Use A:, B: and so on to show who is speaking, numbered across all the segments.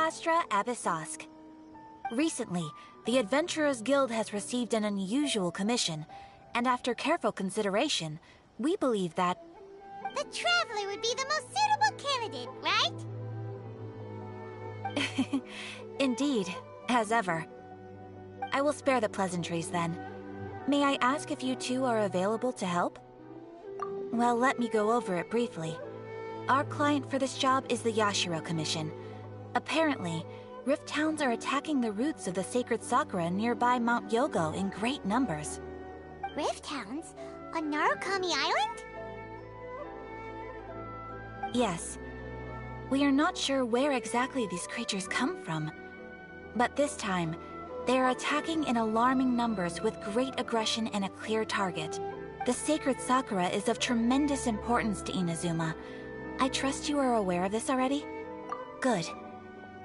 A: Astra Abyssosk. Recently, the Adventurers Guild has received an unusual commission, and after careful consideration, we believe that...
B: The Traveler would be the most suitable candidate, right?
A: Indeed, as ever. I will spare the pleasantries then. May I ask if you two are available to help? Well, let me go over it briefly. Our client for this job is the Yashiro Commission. Apparently, Rift Towns are attacking the roots of the sacred Sakura nearby Mount Yogo in great numbers.
B: Rift Towns? On Narukami Island?
A: Yes. We are not sure where exactly these creatures come from. But this time, they are attacking in alarming numbers with great aggression and a clear target. The sacred Sakura is of tremendous importance to Inazuma. I trust you are aware of this already? Good.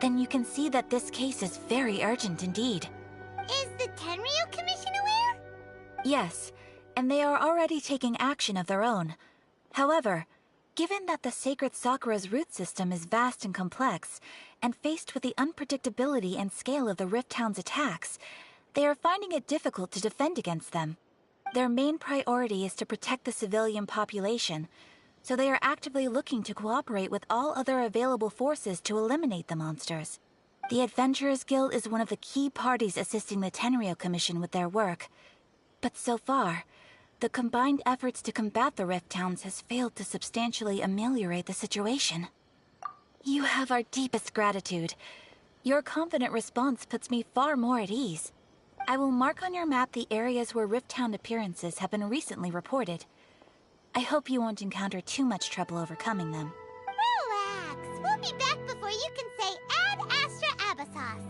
A: Then you can see that this case is very urgent indeed.
B: Is the Tenryu Commission aware?
A: Yes, and they are already taking action of their own. However, given that the sacred Sakura's root system is vast and complex, and faced with the unpredictability and scale of the Rift Town's attacks, they are finding it difficult to defend against them. Their main priority is to protect the civilian population, so they are actively looking to cooperate with all other available forces to eliminate the monsters. The Adventurers Guild is one of the key parties assisting the Tenryu Commission with their work. But so far, the combined efforts to combat the Rift Towns has failed to substantially ameliorate the situation. You have our deepest gratitude. Your confident response puts me far more at ease. I will mark on your map the areas where Rift Town appearances have been recently reported. I hope you won't encounter too much trouble overcoming them.
B: Relax. We'll be back before you can say Ad Astra Abyssosk.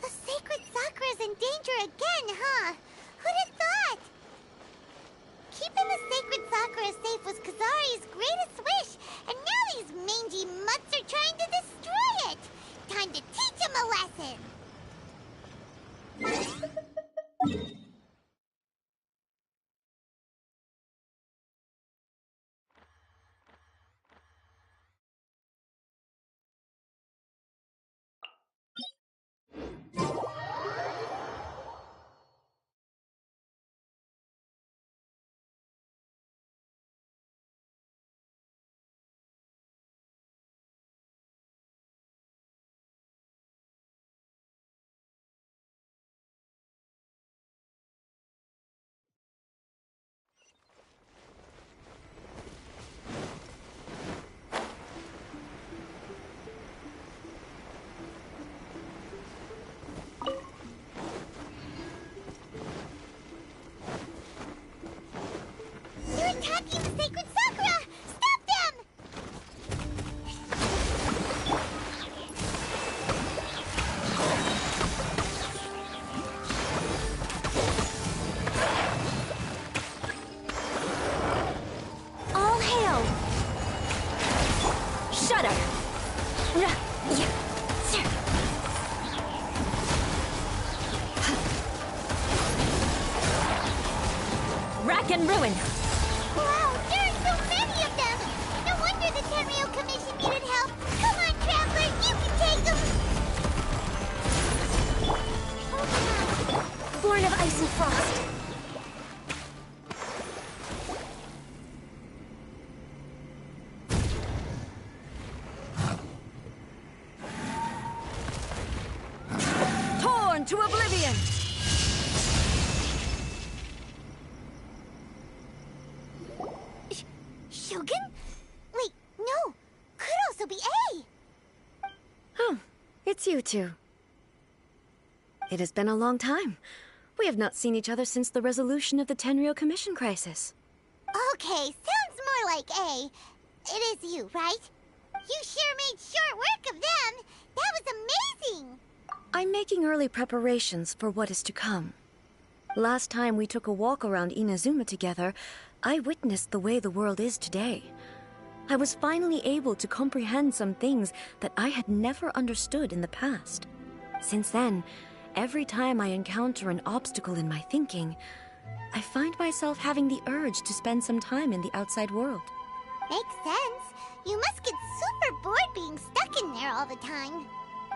B: The sacred Sakura's in danger again, huh? Who'd have thought? Keeping the sacred Sakura safe was Kazari's greatest wish, and now these mangy mutts are trying to destroy it! Time to teach him a lesson! They're attacking the sacred Sakura! Stop them!
A: All hail! Shudder! Rack and ruin!
B: Wow, there are so many of them! No wonder the Tenryu Commission needed help! Come on, Traveler, you can take them!
A: Born of ice and frost! Torn to oblivion!
B: Shogun? Wait, no! Could also be A!
C: Oh, it's you two. It has been a long time. We have not seen each other since the resolution of the Tenryu Commission crisis.
B: Okay, sounds more like A. It is you, right? You sure made short work of them! That was amazing!
C: I'm making early preparations for what is to come. Last time we took a walk around Inazuma together, I witnessed the way the world is today. I was finally able to comprehend some things that I had never understood in the past. Since then, every time I encounter an obstacle in my thinking, I find myself having the urge to spend some time in the outside world.
B: Makes sense. You must get super bored being stuck in there all the time.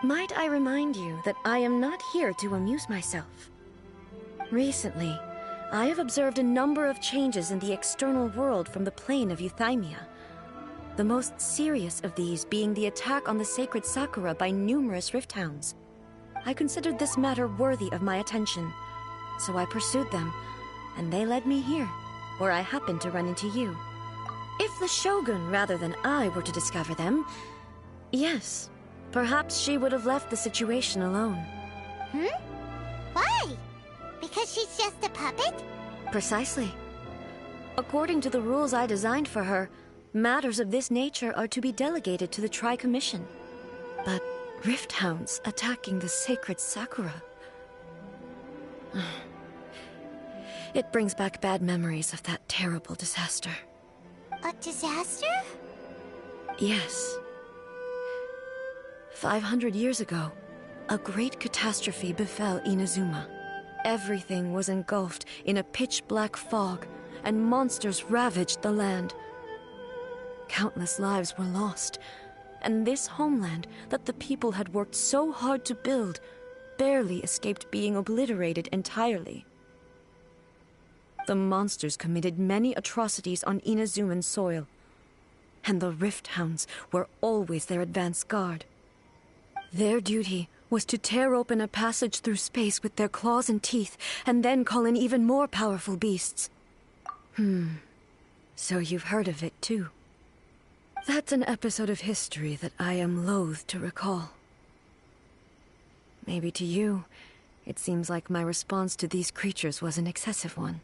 C: Might I remind you that I am not here to amuse myself. Recently, I have observed a number of changes in the external world from the plane of Euthymia. The most serious of these being the attack on the sacred Sakura by numerous rift hounds. I considered this matter worthy of my attention, so I pursued them, and they led me here, where I happened to run into you. If the Shogun rather than I were to discover them, yes, perhaps she would have left the situation alone.
B: Why? Because she's just a puppet?
C: Precisely. According to the rules I designed for her, matters of this nature are to be delegated to the Tri-Commission. But rift hounds attacking the sacred Sakura... It brings back bad memories of that terrible disaster.
B: A disaster?
C: Yes. 500 years ago, a great catastrophe befell Inazuma. Everything was engulfed in a pitch-black fog, and monsters ravaged the land. Countless lives were lost, and this homeland that the people had worked so hard to build barely escaped being obliterated entirely. The monsters committed many atrocities on Inazuman soil, and the Rift Hounds were always their advance guard. Their duty was to tear open a passage through space with their claws and teeth, and then call in even more powerful beasts. So you've heard of it too. That's an episode of history that I am loath to recall. Maybe to you, it seems like my response to these creatures was an excessive one.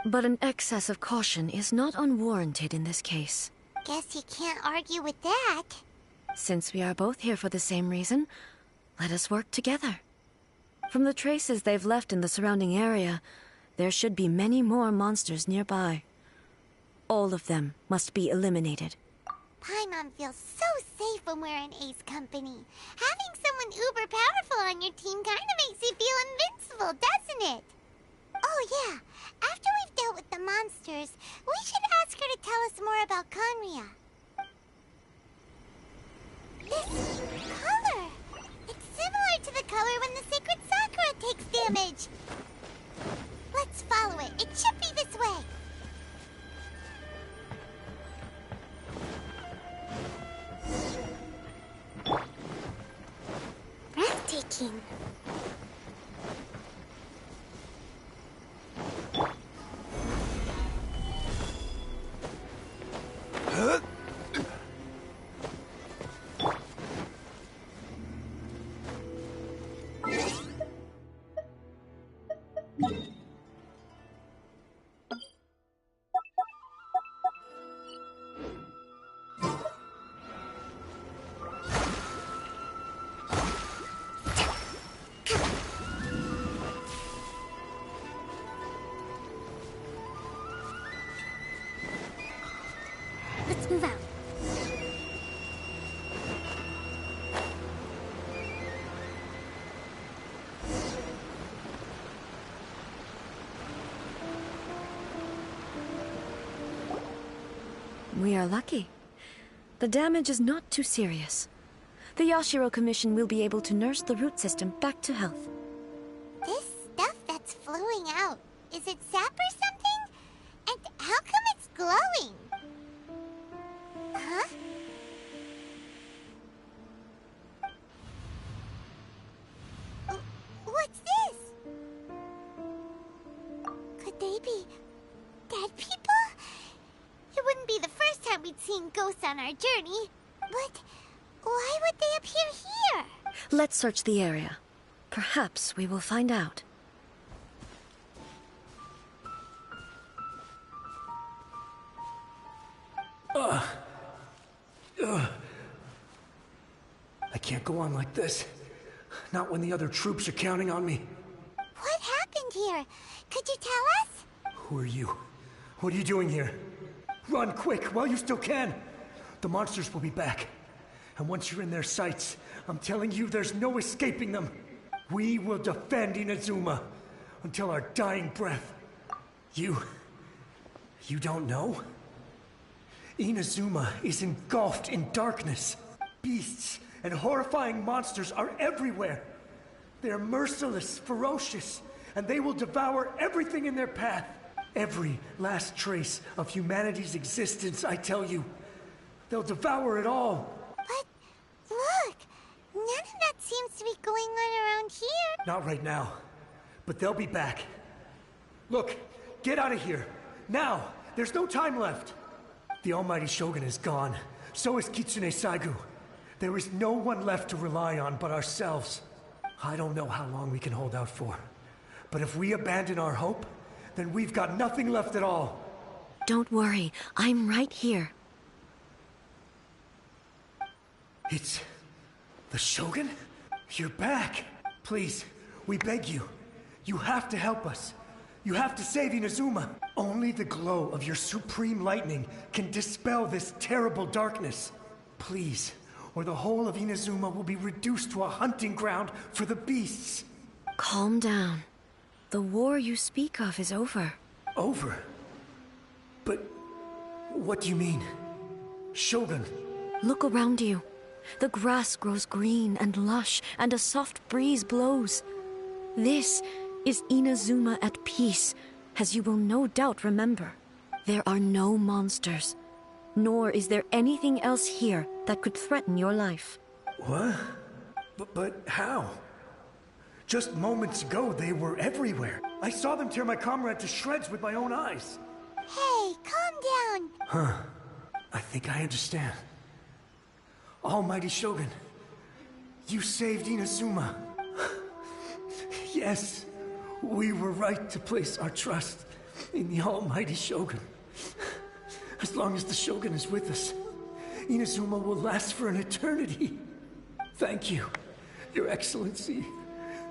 C: But an excess of caution is not unwarranted in this case.
B: Guess you can't argue with that.
C: Since we are both here for the same reason, let us work together. From the traces they've left in the surrounding area, there should be many more monsters nearby. All of them must be eliminated.
B: Paimon feels so safe when we're in Ace Company. Having someone uber powerful on your team kinda makes you feel invincible, doesn't it? Oh yeah, after we've dealt with the monsters, we should ask her to tell us more about Conria. This color! It's similar to the color when the sacred Sakura takes damage. Let's follow it. It should be this way. Breathtaking. Let's move out.
C: We are lucky. The damage is not too serious. The Yashiro Commission will be able to nurse the root system back to health.
B: This stuff that's flowing out, is it sap or something? And how come it's glowing? Huh? What's this? Could they be dead people? It wouldn't be the first time we'd seen ghosts on our journey. But why would they appear here?
C: Let's search the area. Perhaps we will find out.
D: I can't go on like this. Not when the other troops are counting on me.
B: What happened here? Could you tell us?
D: Who are you? What are you doing here? Run quick while you still can. The monsters will be back. And once you're in their sights, I'm telling you there's no escaping them. We will defend Inazuma until our dying breath. You don't know? Inazuma is engulfed in darkness. Beasts and horrifying monsters are everywhere. They're merciless, ferocious, and they will devour everything in their path. Every last trace of humanity's existence, I tell you. They'll devour it all.
B: But, look! None of that seems to be going on around here.
D: Not right now. But they'll be back. Look, get out of here. Now! There's no time left. The almighty Shogun is gone. So is Kitsune Saigu. There is no one left to rely on but ourselves. I don't know how long we can hold out for. But if we abandon our hope, then we've got nothing left at all.
C: Don't worry, I'm right here.
D: It's... the Shogun? You're back. Please, we beg you. You have to help us. You have to save Inazuma. Only the glow of your supreme lightning can dispel this terrible darkness. Please, or the whole of Inazuma will be reduced to a hunting ground for the beasts.
C: Calm down. The war you speak of is over.
D: Over? But what do you mean? Shogun?
C: Look around you. The grass grows green and lush, and a soft breeze blows. This is Inazuma at peace, as you will no doubt remember. There are no monsters, nor is there anything else here that could threaten your life.
D: What? But how? Just moments ago, they were everywhere. I saw them tear my comrade to shreds with my own eyes.
B: Hey, calm down.
D: Huh. I think I understand. Almighty Shogun, you saved Inazuma. Yes, we were right to place our trust in the Almighty Shogun. As long as the Shogun is with us, Inazuma will last for an eternity. Thank you, Your Excellency.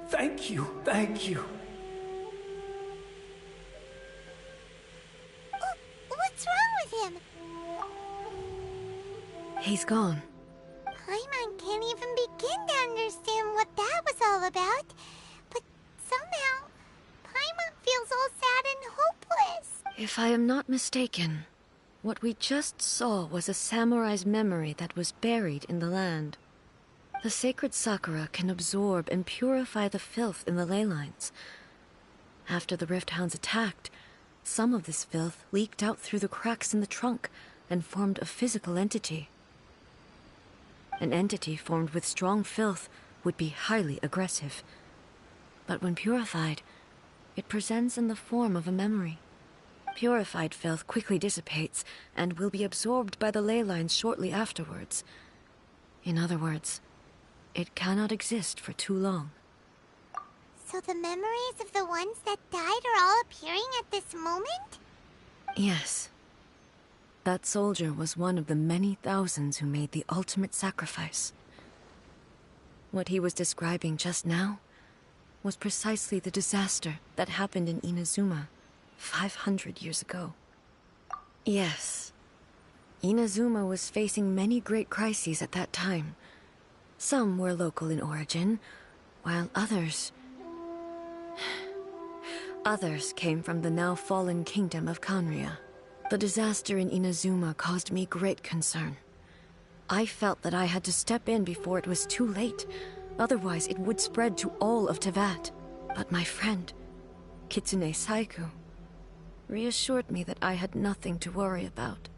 D: Thank you, thank you.
B: What's wrong with him?
C: He's gone.
B: Paimon can't even begin to understand what that was all about. But somehow, Paimon feels all sad and hopeless.
C: If I am not mistaken, what we just saw was a samurai's memory that was buried in the land. The sacred Sakura can absorb and purify the filth in the ley lines. After the Rift Hounds attacked, some of this filth leaked out through the cracks in the trunk and formed a physical entity. An entity formed with strong filth would be highly aggressive. But when purified, it presents in the form of a memory. Purified filth quickly dissipates and will be absorbed by the ley lines shortly afterwards. In other words, it cannot exist for too long.
B: So the memories of the ones that died are all appearing at this moment?
C: Yes. That soldier was one of the many thousands who made the ultimate sacrifice. What he was describing just now was precisely the disaster that happened in Inazuma 500 years ago. Yes. Inazuma was facing many great crises at that time. Some were local in origin, while others came from the now fallen kingdom of Kanria. The disaster in Inazuma caused me great concern. I felt that I had to step in before it was too late, otherwise it would spread to all of Tevat. But my friend, Kitsune Saigu, reassured me that I had nothing to worry about.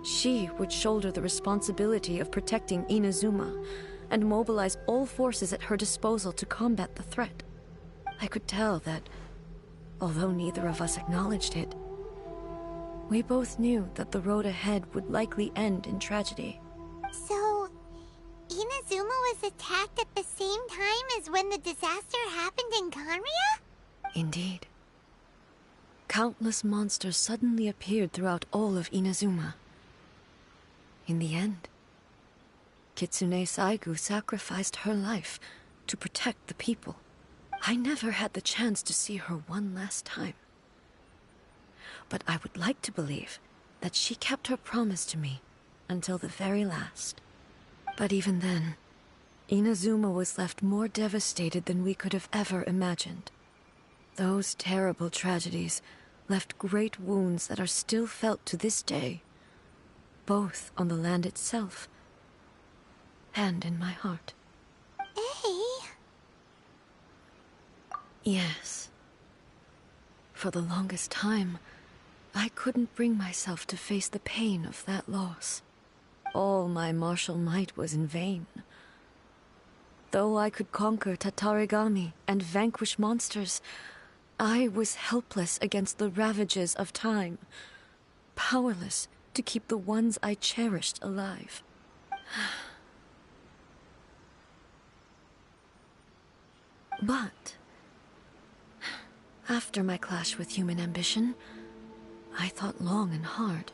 C: She would shoulder the responsibility of protecting Inazuma and mobilize all forces at her disposal to combat the threat. I could tell that, although neither of us acknowledged it, we both knew that the road ahead would likely end in tragedy.
B: So, Inazuma was attacked at the same time as when the disaster happened in Kanria?
C: Indeed. Countless monsters suddenly appeared throughout all of Inazuma. In the end, Kitsune Saigu sacrificed her life to protect the people. I never had the chance to see her one last time. But I would like to believe that she kept her promise to me until the very last. But even then, Inazuma was left more devastated than we could have ever imagined. Those terrible tragedies left great wounds that are still felt to this day, both on the land itself and in my heart.
B: Hey.
C: Yes. For the longest time, I couldn't bring myself to face the pain of that loss. All my martial might was in vain. Though I could conquer Tatarigami and vanquish monsters, I was helpless against the ravages of time, powerless to keep the ones I cherished alive. But after my clash with human ambition, I thought long and hard.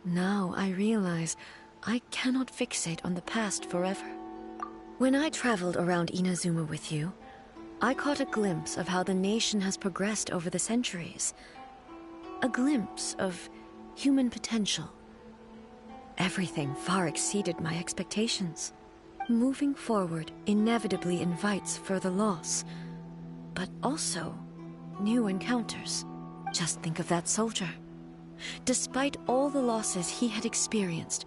C: Now I realize I cannot fixate on the past forever. When I traveled around Inazuma with you, I caught a glimpse of how the nation has progressed over the centuries. A glimpse of human potential. Everything far exceeded my expectations. Moving forward inevitably invites further loss, but also new encounters. Just think of that soldier. Despite all the losses he had experienced,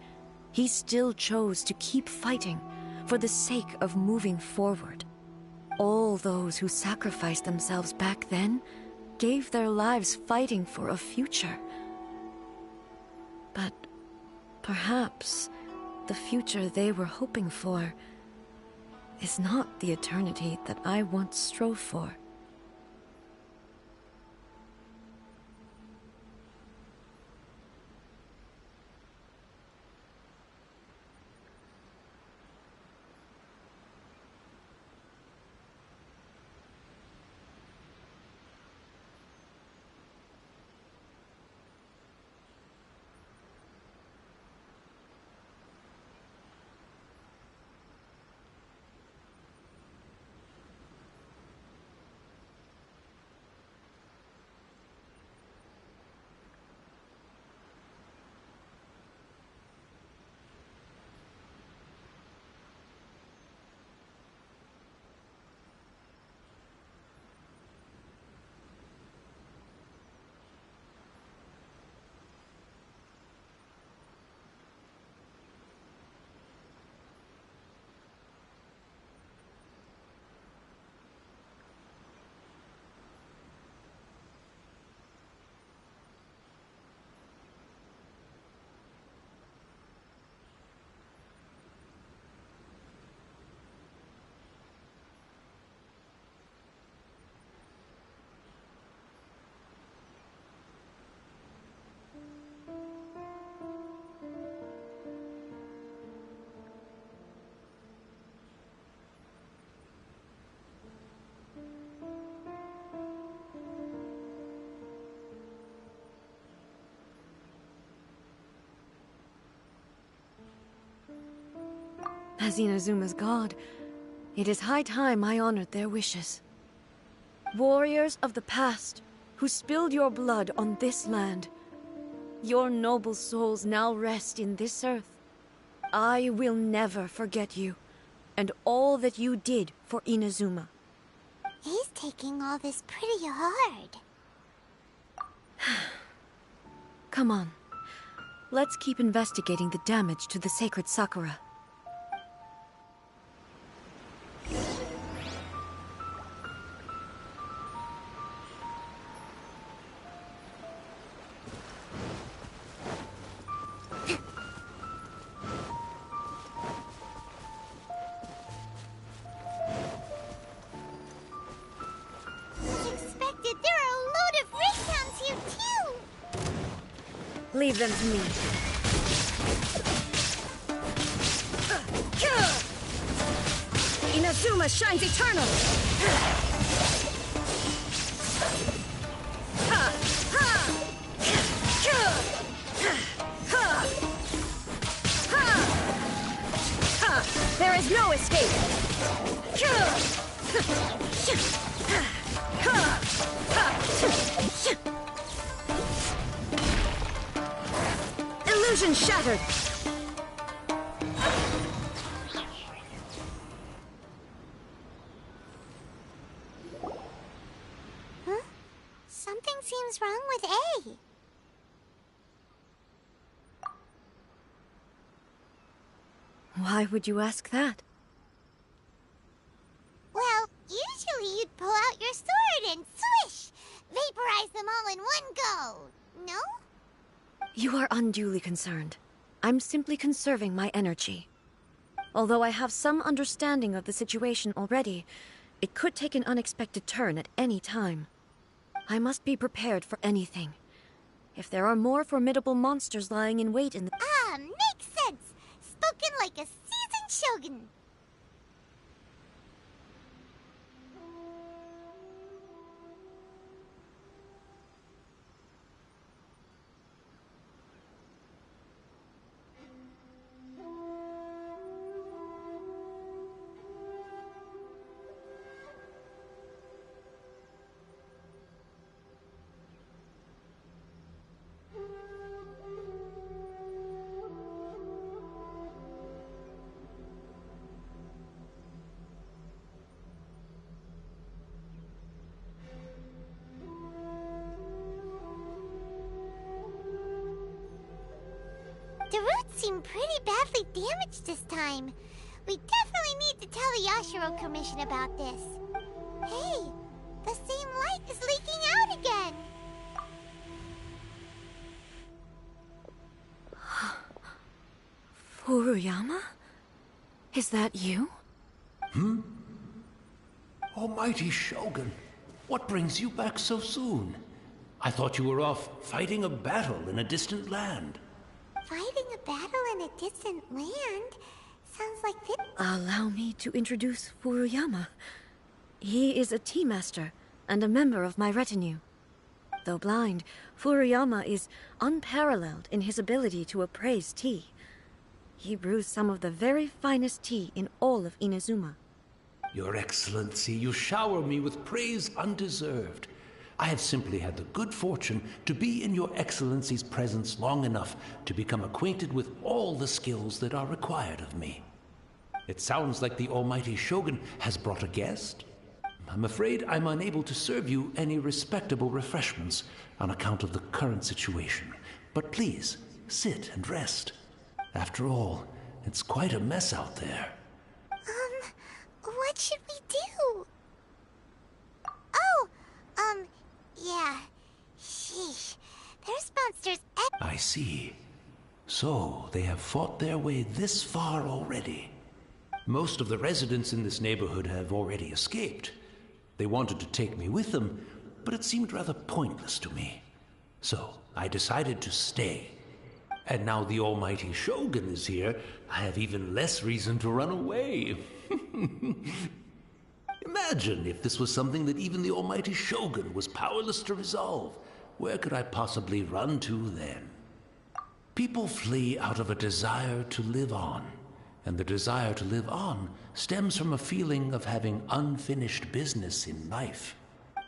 C: he still chose to keep fighting for the sake of moving forward. All those who sacrificed themselves back then gave their lives fighting for a future. But perhaps the future they were hoping for is not the eternity that I once strove for. As Inazuma's god, it is high time I honored their wishes. Warriors of the past, who spilled your blood on this land, your noble souls now rest in this earth. I will never forget you, and all that you did for Inazuma.
B: He's taking all this pretty hard.
C: Come on. Let's keep investigating the damage to the sacred Sakura. Leave them to me. Inazuma shines eternal! There is no escape! Illusion shattered!
B: seems wrong with A?
C: Why would you ask that?
B: Well, usually you'd pull out your sword and swish! Vaporize them all in one go, no?
C: You are unduly concerned. I'm simply conserving my energy. Although I have some understanding of the situation already, it could take an unexpected turn at any time. I must be prepared for anything. If there are more formidable monsters lying in wait in the...
B: Ah, makes sense! Spoken like a seasoned shogun! The roots seem pretty badly damaged this time. We definitely need to tell the Yashiro Commission about this. Hey, the same light is leaking out again.
C: Furuyama? Is that you?
E: Almighty Shogun, what brings you back so soon? I thought you were off fighting a battle in a distant land.
B: Fighting a battle in a distant land? Sounds like this.
C: Allow me to introduce Furuyama. He is a tea master and a member of my retinue. Though blind, Furuyama is unparalleled in his ability to appraise tea. He brews some of the very finest tea in all of Inazuma.
E: Your Excellency, you shower me with praise undeserved. I have simply had the good fortune to be in Your Excellency's presence long enough to become acquainted with all the skills that are required of me. It sounds like the Almighty Shogun has brought a guest. I'm afraid I'm unable to serve you any respectable refreshments on account of the current situation. But please, sit and rest. After all, it's quite a mess out there.
B: What should we do? Yeah. Sheesh. There's monsters
E: I see. So, they have fought their way this far already. Most of the residents in this neighborhood have already escaped. They wanted to take me with them, but it seemed rather pointless to me. So, I decided to stay. And now the Almighty Shogun is here, I have even less reason to run away. Imagine if this was something that even the Almighty Shogun was powerless to resolve. Where could I possibly run to then? People flee out of a desire to live on, and the desire to live on stems from a feeling of having unfinished business in life.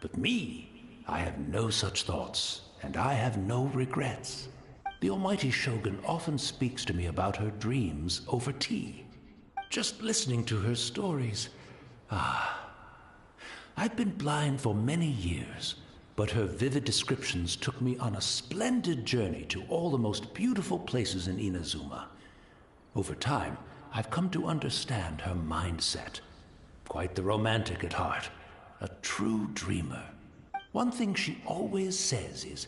E: But me, I have no such thoughts, and I have no regrets. The Almighty Shogun often speaks to me about her dreams over tea. Just listening to her stories, I've been blind for many years, but her vivid descriptions took me on a splendid journey to all the most beautiful places in Inazuma. Over time, I've come to understand her mindset. Quite the romantic at heart, a true dreamer. One thing she always says is,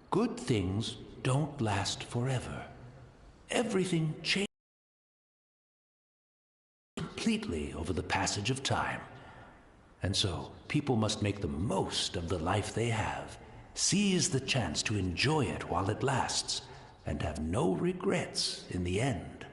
E: good things don't last forever. Everything changes completely over the passage of time. And so, people must make the most of the life they have, seize the chance to enjoy it while it lasts, and have no regrets in the end.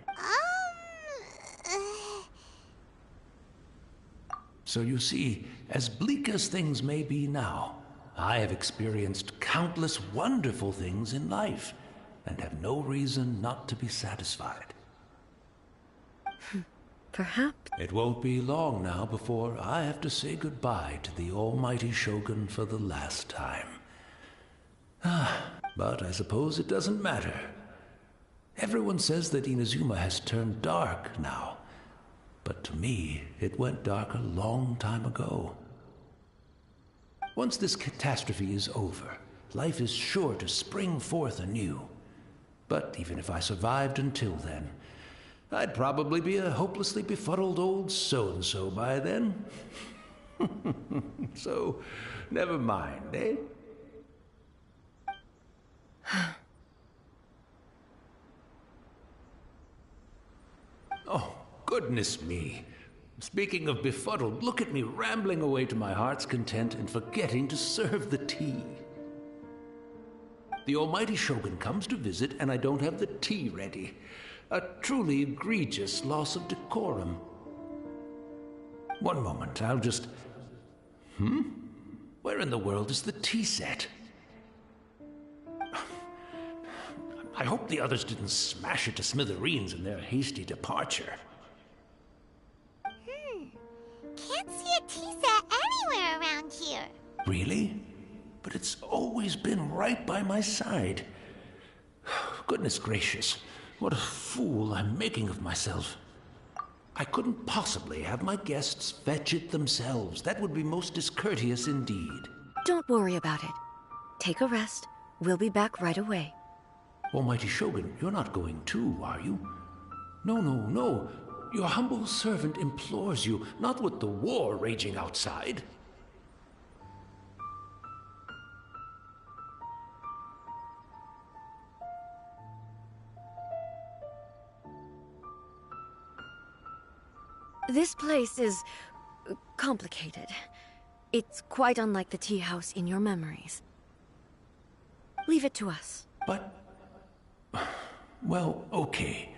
E: So you see, as bleak as things may be now, I have experienced countless wonderful things in life, and have no reason not to be satisfied.
C: Perhaps.
E: It won't be long now before I have to say goodbye to the Almighty Shogun for the last time. But I suppose it doesn't matter. Everyone says that Inazuma has turned dark now, but to me, it went dark a long time ago. Once this catastrophe is over, life is sure to spring forth anew. But even if I survived until then, I'd probably be a hopelessly befuddled old so-and-so by then. So, never mind, eh? Oh, goodness me. Speaking of befuddled, look at me rambling away to my heart's content and forgetting to serve the tea. The almighty Shogun comes to visit and I don't have the tea ready. A truly egregious loss of decorum. One moment, I'll just... Where in the world is the tea set? I hope the others didn't smash it to smithereens in their hasty departure.
B: Can't see a tea set anywhere around here.
E: Really? But it's always been right by my side. Goodness gracious, what a fool I'm making of myself. I couldn't possibly have my guests fetch it themselves. That would be most discourteous indeed.
C: Don't worry about it. Take a rest. We'll be back right away.
E: Almighty Shogun, you're not going too, are you? No, no, no. Your humble servant implores you, not with the war raging outside.
C: This place is complicated. It's quite unlike the tea house in your memories. Leave it to us.
E: But... well, okay.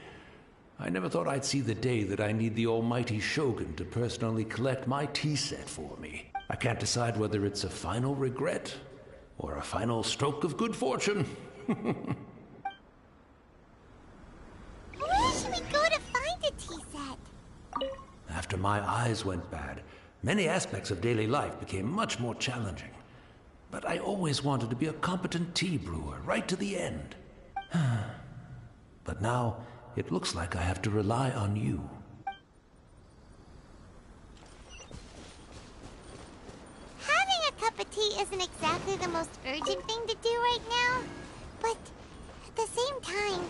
E: I never thought I'd see the day that I need the almighty Shogun to personally collect my tea set for me. I can't decide whether it's a final regret or a final stroke of good fortune.
B: Where should we go to find a tea set?
E: After my eyes went bad, many aspects of daily life became much more challenging. But I always wanted to be a competent tea brewer, right to the end. But now, it looks like I have to rely on you.
B: Having a cup of tea isn't exactly the most urgent thing to do right now. But at the same time,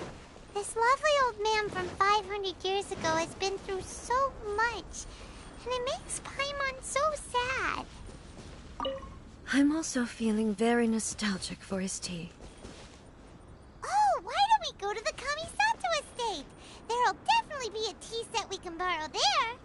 B: this lovely old man from 500 years ago has been through so much. And it makes Paimon so sad.
C: I'm also feeling very nostalgic for his tea.
B: Oh, why don't we go to the Kamisato estate? There'll definitely be a tea set we can borrow there.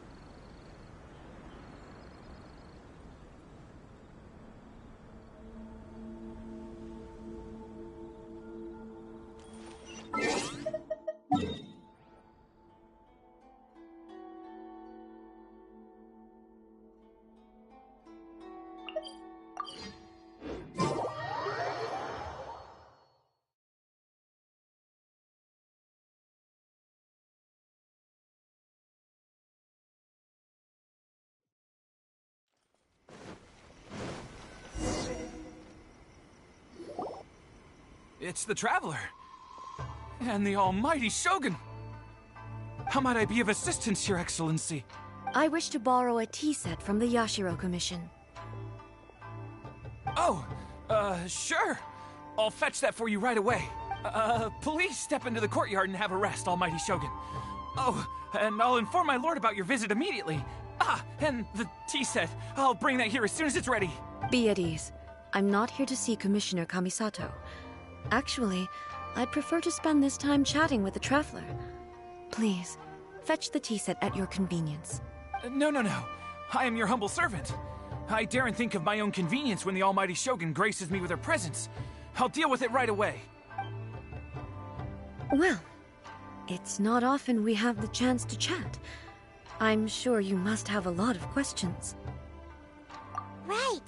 F: It's the Traveler. And the almighty Shogun. How might I be of assistance, Your Excellency?
C: I wish to borrow a tea set from the Yashiro Commission.
F: Oh, sure. I'll fetch that for you right away. Please step into the courtyard and have a rest, almighty Shogun. Oh, and I'll inform my lord about your visit immediately. Ah, and the tea set. I'll bring that here as soon as it's ready.
C: Be at ease. I'm not here to see Commissioner Kamisato. Actually, I'd prefer to spend this time chatting with the Traveler. Please, fetch the tea set at your convenience.
F: No. I am your humble servant. I daren't think of my own convenience when the almighty Shogun graces me with her presence. I'll deal with it right away.
C: Well, it's not often we have the chance to chat. I'm sure you must have a lot of questions.
B: Right.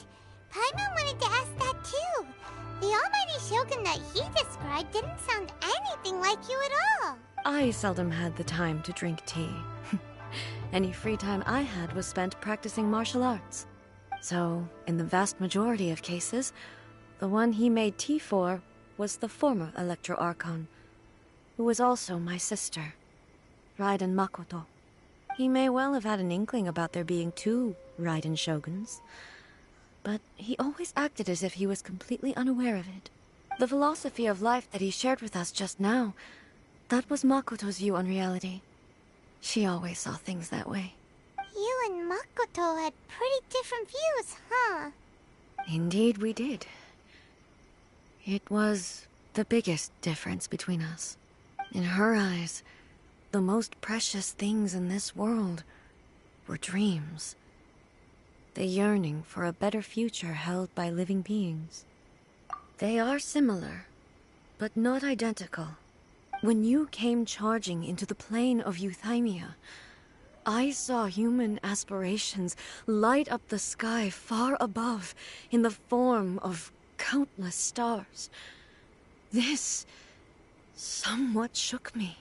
B: Paimon wanted to ask that too. The almighty Shogun that he described didn't sound anything like you at all.
C: I seldom had the time to drink tea. Any free time I had was spent practicing martial arts. So, in the vast majority of cases, the one he made tea for was the former Electro Archon, who was also my sister, Raiden Makoto. He may well have had an inkling about there being two Raiden Shoguns. but he always acted as if he was completely unaware of it. The philosophy of life that he shared with us just now, that was Makoto's view on reality. She always saw things that way.
B: You and Makoto had pretty different views, huh?
C: Indeed we did. It was the biggest difference between us. In her eyes, the most precious things in this world were dreams. The yearning for a better future held by living beings. They are similar, but not identical. When you came charging into the plane of Euthymia, I saw human aspirations light up the sky far above in the form of countless stars. This somewhat shook me.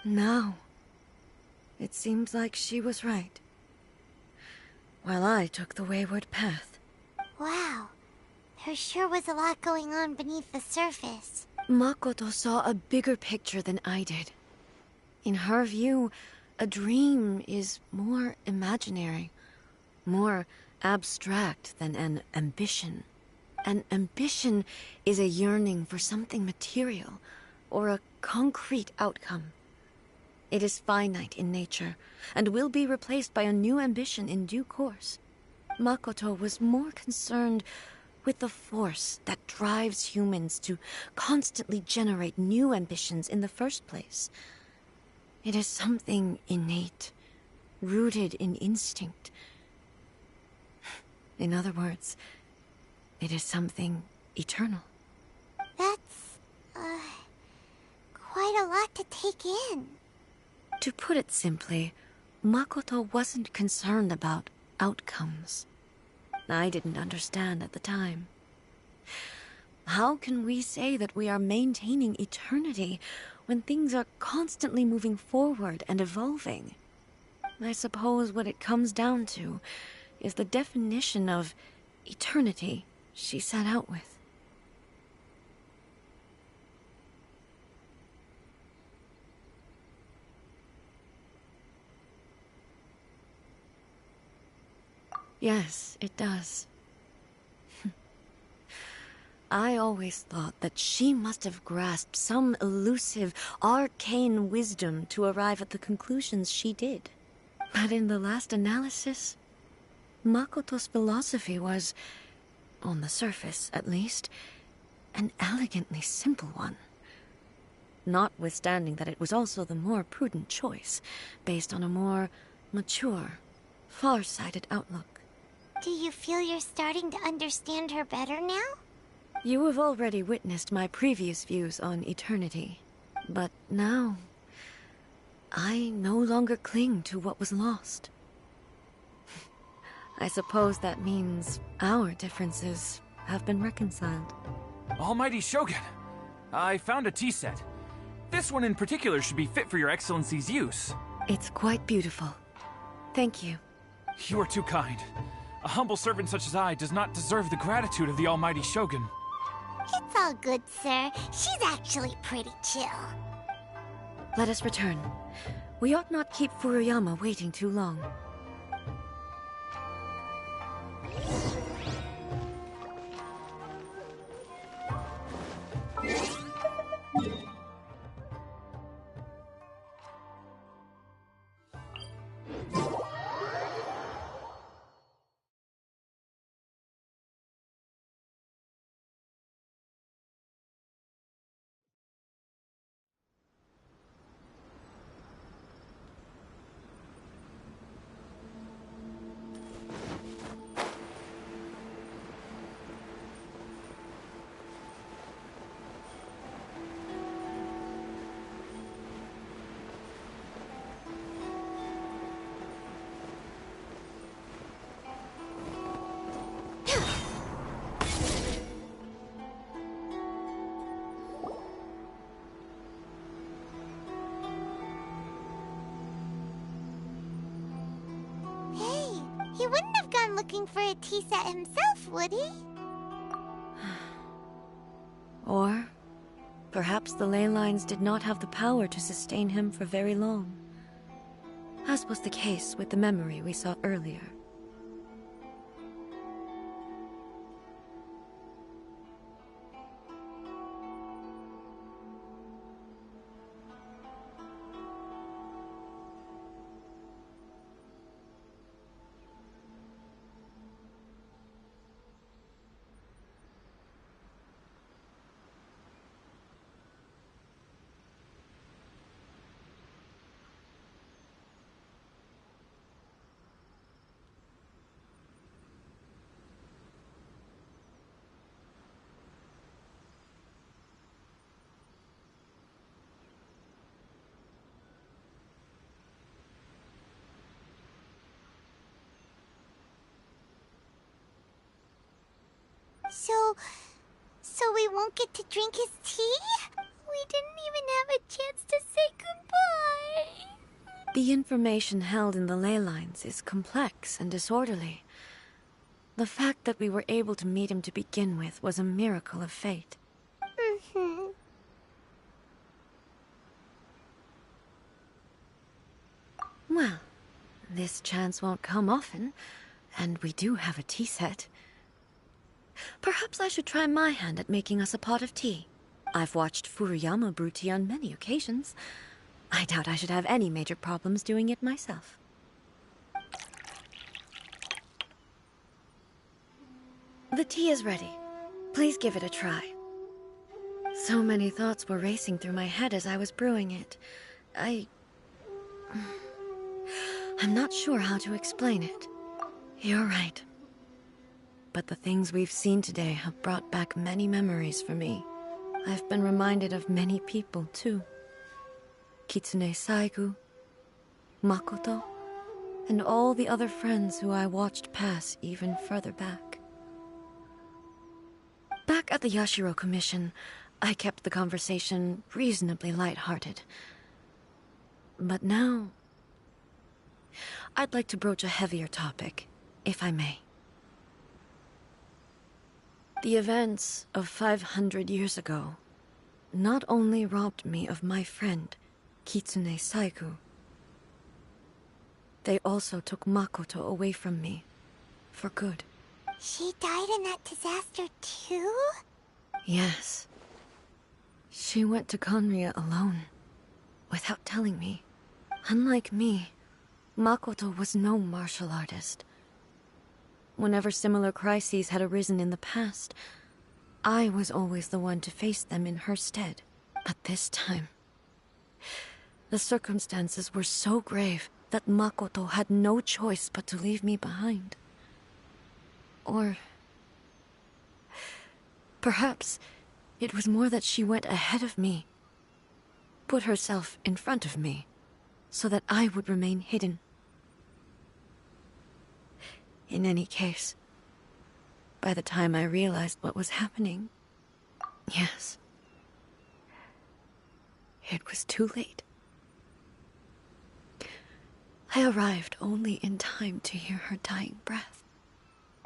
C: Now, it seems like she was right, while I took the wayward path.
B: Wow. There sure was a lot going on beneath the surface.
C: Makoto saw a bigger picture than I did. In her view, a dream is more imaginary, more abstract than an ambition. An ambition is a yearning for something material, or a concrete outcome. It is finite in nature, and will be replaced by a new ambition in due course. Makoto was more concerned with the force that drives humans to constantly generate new ambitions in the first place. It is something innate, rooted in instinct. In other words, it is something eternal.
B: That's, quite a lot to take in.
C: To put it simply, Makoto wasn't concerned about outcomes. I didn't understand at the time. How can we say that we are maintaining eternity when things are constantly moving forward and evolving? I suppose what it comes down to is the definition of eternity she set out with. Yes, it does. I always thought that she must have grasped some elusive, arcane wisdom to arrive at the conclusions she did. But in the last analysis, Makoto's philosophy was, on the surface at least, an elegantly simple one. Notwithstanding that it was also the more prudent choice, based on a more mature, far-sighted outlook.
B: Do you feel you're starting to understand her better now?
C: You have already witnessed my previous views on eternity, but now I no longer cling to what was lost. I suppose that means our differences have been reconciled.
F: Almighty Shogun, I found a tea set. This one in particular should be fit for your Excellency's use.
C: It's quite beautiful. Thank you.
F: You are too kind. A humble servant such as I does not deserve the gratitude of the Almighty Shogun.
B: It's all good, sir. She's actually pretty chill.
C: Let us return. We ought not keep Furuyama waiting too long.
B: He wouldn't have gone looking for a tea set himself, would he?
C: Or perhaps the ley lines did not have the power to sustain him for very long, as was the case with the memory we saw earlier.
B: So we won't get to drink his tea? We didn't even have a chance to say goodbye.
C: The information held in the ley lines is complex and disorderly. The fact that we were able to meet him to begin with was a miracle of fate.
B: Mm-hmm.
C: Well, this chance won't come often, and we do have a tea set. Perhaps I should try my hand at making us a pot of tea. I've watched Furuyama brew tea on many occasions. I doubt I should have any major problems doing it myself. The tea is ready. Please give it a try. So many thoughts were racing through my head as I was brewing it. I'm not sure how to explain it. You're right. But the things we've seen today have brought back many memories for me. I've been reminded of many people, too. Kitsune Saigu, Makoto, and all the other friends who I watched pass even further back. Back at the Yashiro Commission, I kept the conversation reasonably lighthearted. But now, I'd like to broach a heavier topic, if I may. The events of 500 years ago not only robbed me of my friend, Kitsune Saigu, they also took Makoto away from me, for good.
B: She died in that disaster too?
C: Yes. She went to Conria alone, without telling me. Unlike me, Makoto was no martial artist. Whenever similar crises had arisen in the past, I was always the one to face them in her stead. But this time, the circumstances were so grave that Makoto had no choice but to leave me behind. Or perhaps it was more that she went ahead of me, put herself in front of me, so that I would remain hidden. In any case, by the time I realized what was happening, yes, it was too late. I arrived only in time to hear her dying breath.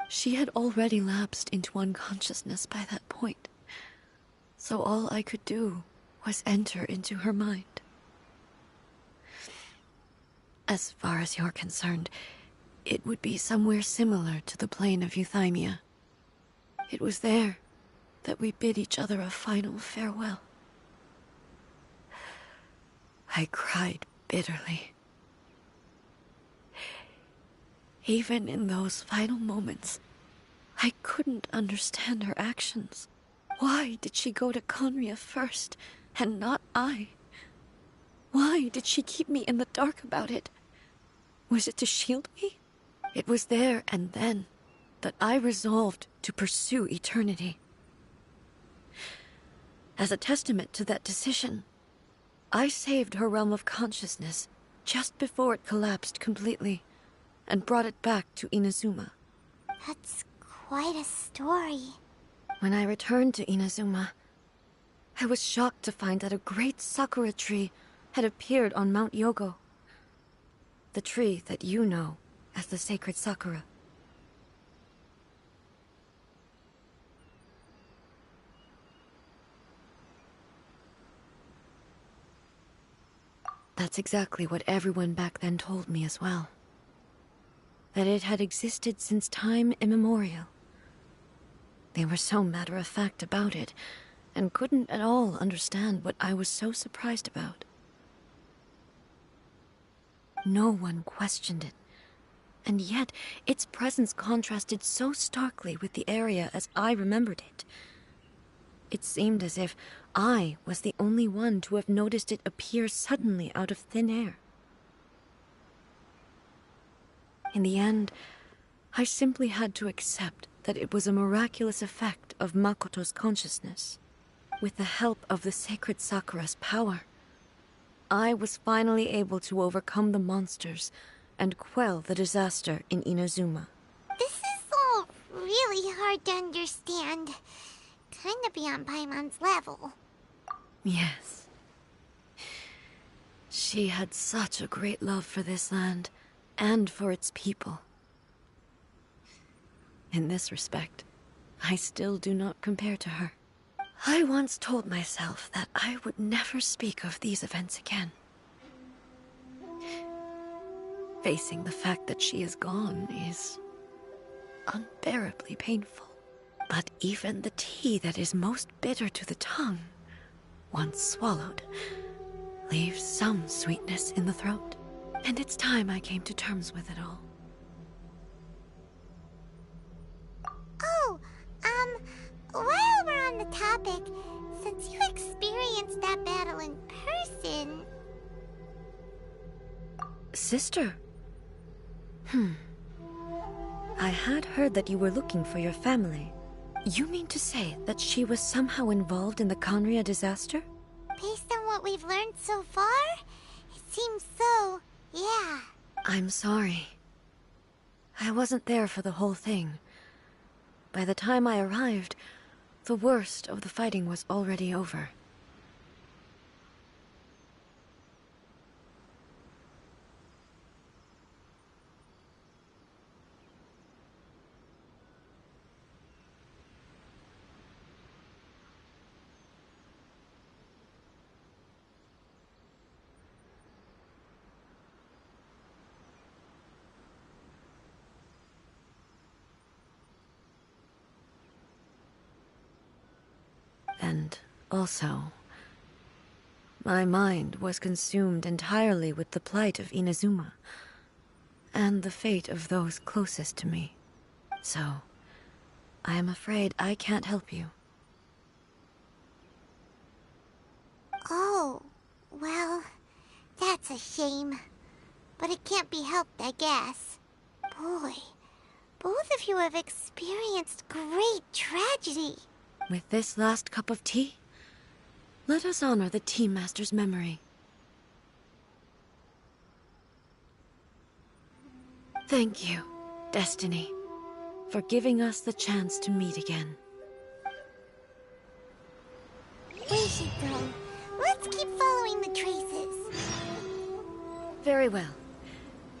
C: She had already lapsed into unconsciousness by that point, so all I could do was enter into her mind. As far as you're concerned, it would be somewhere similar to the plane of Euthymia. It was there that we bid each other a final farewell. I cried bitterly. Even in those final moments, I couldn't understand her actions. Why did she go to Conria first, and not I? Why did she keep me in the dark about it? Was it to shield me? It was there and then that I resolved to pursue eternity. As a testament to that decision, I saved her realm of consciousness just before it collapsed completely, and brought it back to Inazuma.
B: That's quite a story.
C: When I returned to Inazuma, I was shocked to find that a great sakura tree had appeared on Mount Yogo. The tree that you know as the sacred sakura. That's exactly what everyone back then told me as well. That it had existed since time immemorial. They were so matter-of-fact about it, and couldn't at all understand what I was so surprised about. No one questioned it, and yet its presence contrasted so starkly with the area as I remembered it. It seemed as if I was the only one to have noticed it appear suddenly out of thin air. In the end, I simply had to accept that it was a miraculous effect of Makoto's consciousness. With the help of the sacred Sakura's power, I was finally able to overcome the monsters and quell the disaster in Inazuma.
B: This is all really hard hard to understand. Kinda beyond Paimon's level.
C: Yes. She had such a great love for this land, and for its people. In this respect, I still do not compare to her. I once told myself that I would never speak of these events again. Facing the fact that she is gone is unbearably painful. But even the tea that is most bitter to the tongue, once swallowed, leaves some sweetness in the throat. And it's time I came to terms with it all.
B: Oh, while we're on the topic, since you experienced that battle in person...
C: Sister? I had heard that you were looking for your family. You mean to say that she was somehow involved in the Conria disaster?
B: Based on what we've learned so far, it seems so, yeah.
C: I'm sorry. I wasn't there for the whole thing. By the time I arrived, the worst of the fighting was already over. And also, my mind was consumed entirely with the plight of Inazuma, and the fate of those closest to me. So, I am afraid I can't help you.
B: Oh, well, that's a shame. But it can't be helped, I guess. Boy, both of you have experienced great tragedy.
C: With this last cup of tea, let us honor the Tea Master's memory. Thank you, Destiny, for giving us the chance to meet again.
B: We should go. Let's keep following the traces.
C: Very well.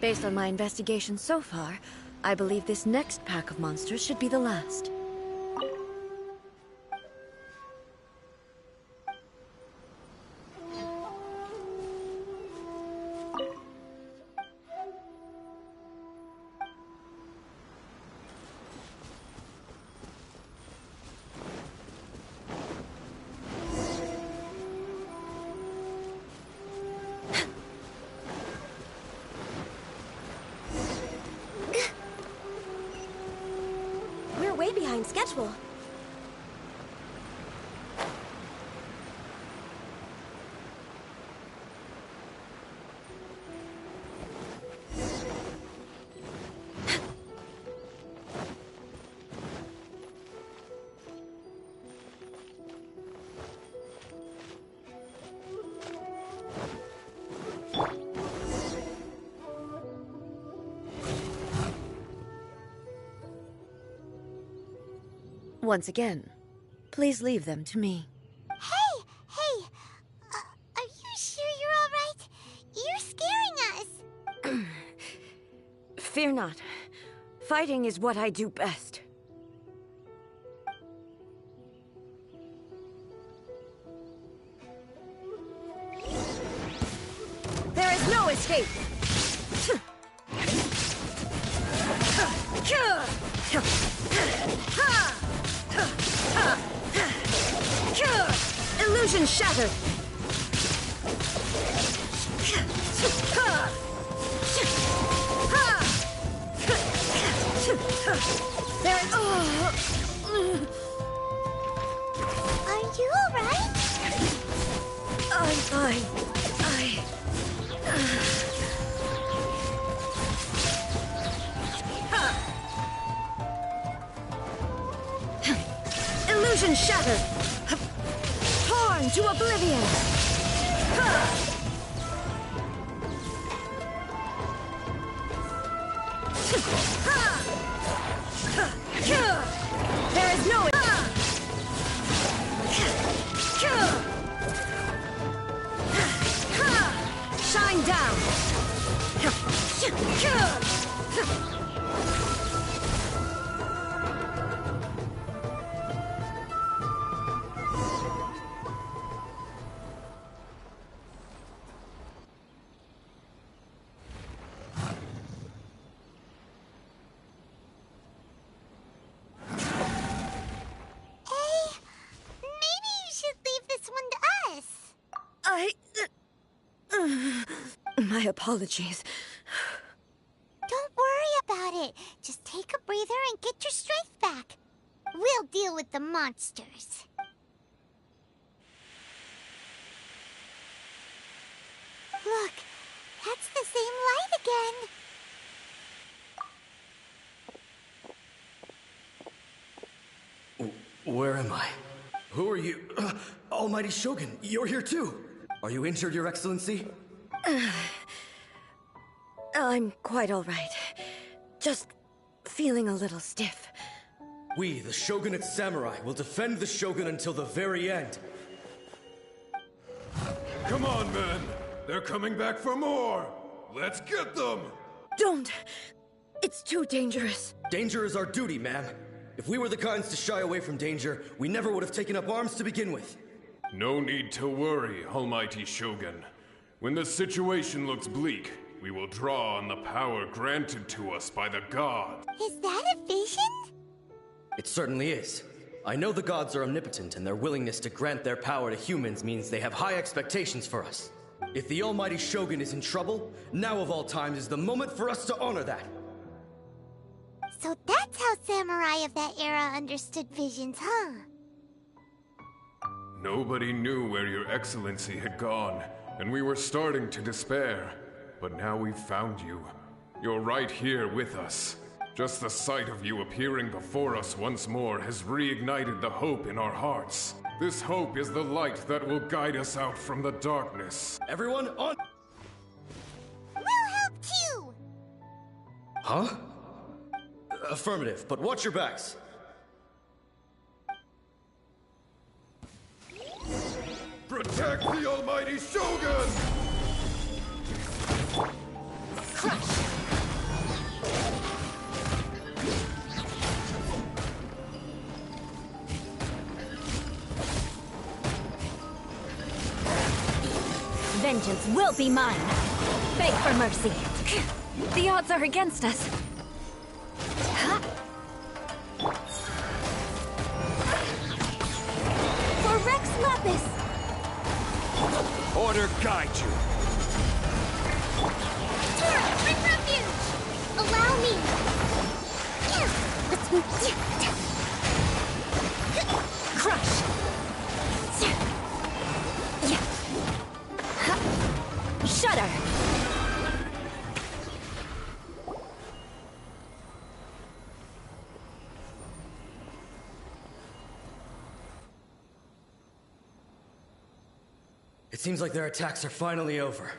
C: Based on my investigation so far, I believe this next pack of monsters should be the last.
G: Way behind schedule.
C: Once again, please leave them to me.
B: Hey! Are you sure you're all right? You're scaring us!
C: Fear not. Fighting is what I do best. There is no escape! Illusion shattered! There is...
B: Are you alright?
C: I'm fine. Illusion shattered! Torn to oblivion! Rain down! My apologies.
B: Don't worry about it. Just take a breather and get your strength back. We'll deal with the monsters. Look, that's the same light
H: again. Where am I? Who are you? Almighty Shogun, you're here too. Are you injured, Your Excellency?
C: I'm quite all right. Just feeling a little stiff.
H: We, the Shogunate Samurai, will defend the Shogun until the very end.
I: Come on, men! They're coming back for more! Let's get them!
C: Don't! It's too dangerous.
H: Danger is our duty, ma'am. If we were the kinds to shy away from danger, we never would have taken up arms to begin with.
I: No need to worry, Almighty Shogun. When the situation looks bleak, we will draw on the power granted to us by the gods.
B: Is that a vision?
H: It certainly is. I know the gods are omnipotent, and their willingness to grant their power to humans means they have high expectations for us. If the Almighty Shogun is in trouble, now of all times is the moment for us to honor that.
B: So that's how samurai of that era understood visions, huh?
I: Nobody knew where Your Excellency had gone, and we were starting to despair. But now we've found you. You're right here with us. Just the sight of you appearing before us once more has reignited the hope in our hearts. This hope is the light that will guide us out from the darkness.
H: Everyone on...
B: We'll help too!
H: Huh? Affirmative, but watch your backs.
I: Protect the Almighty Shogun!
B: Crush!
C: Vengeance will be mine. Beg for mercy. The odds are against us.
B: For Rex Lapis!
I: Order guide you.
B: Tora, bring refuge! Allow me!
C: Crush! Shudder!
H: It seems like their attacks are finally over.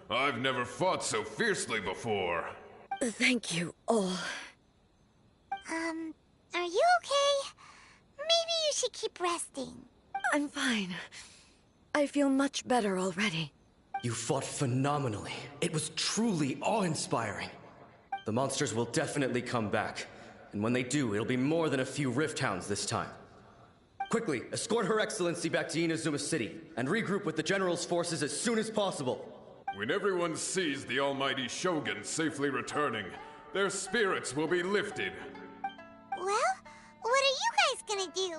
I: I've never fought so fiercely before.
C: Thank you all.
B: Are you okay? Maybe you should keep resting.
C: I'm fine. I feel much better already.
H: You fought phenomenally. It was truly awe-inspiring. The monsters will definitely come back. And when they do, it'll be more than a few Rift Hounds this time. Quickly, escort Her Excellency back to Inazuma City, and regroup with the General's forces as soon as possible.
I: When everyone sees the Almighty Shogun safely returning, their spirits will be lifted.
B: Well, what are you guys gonna do?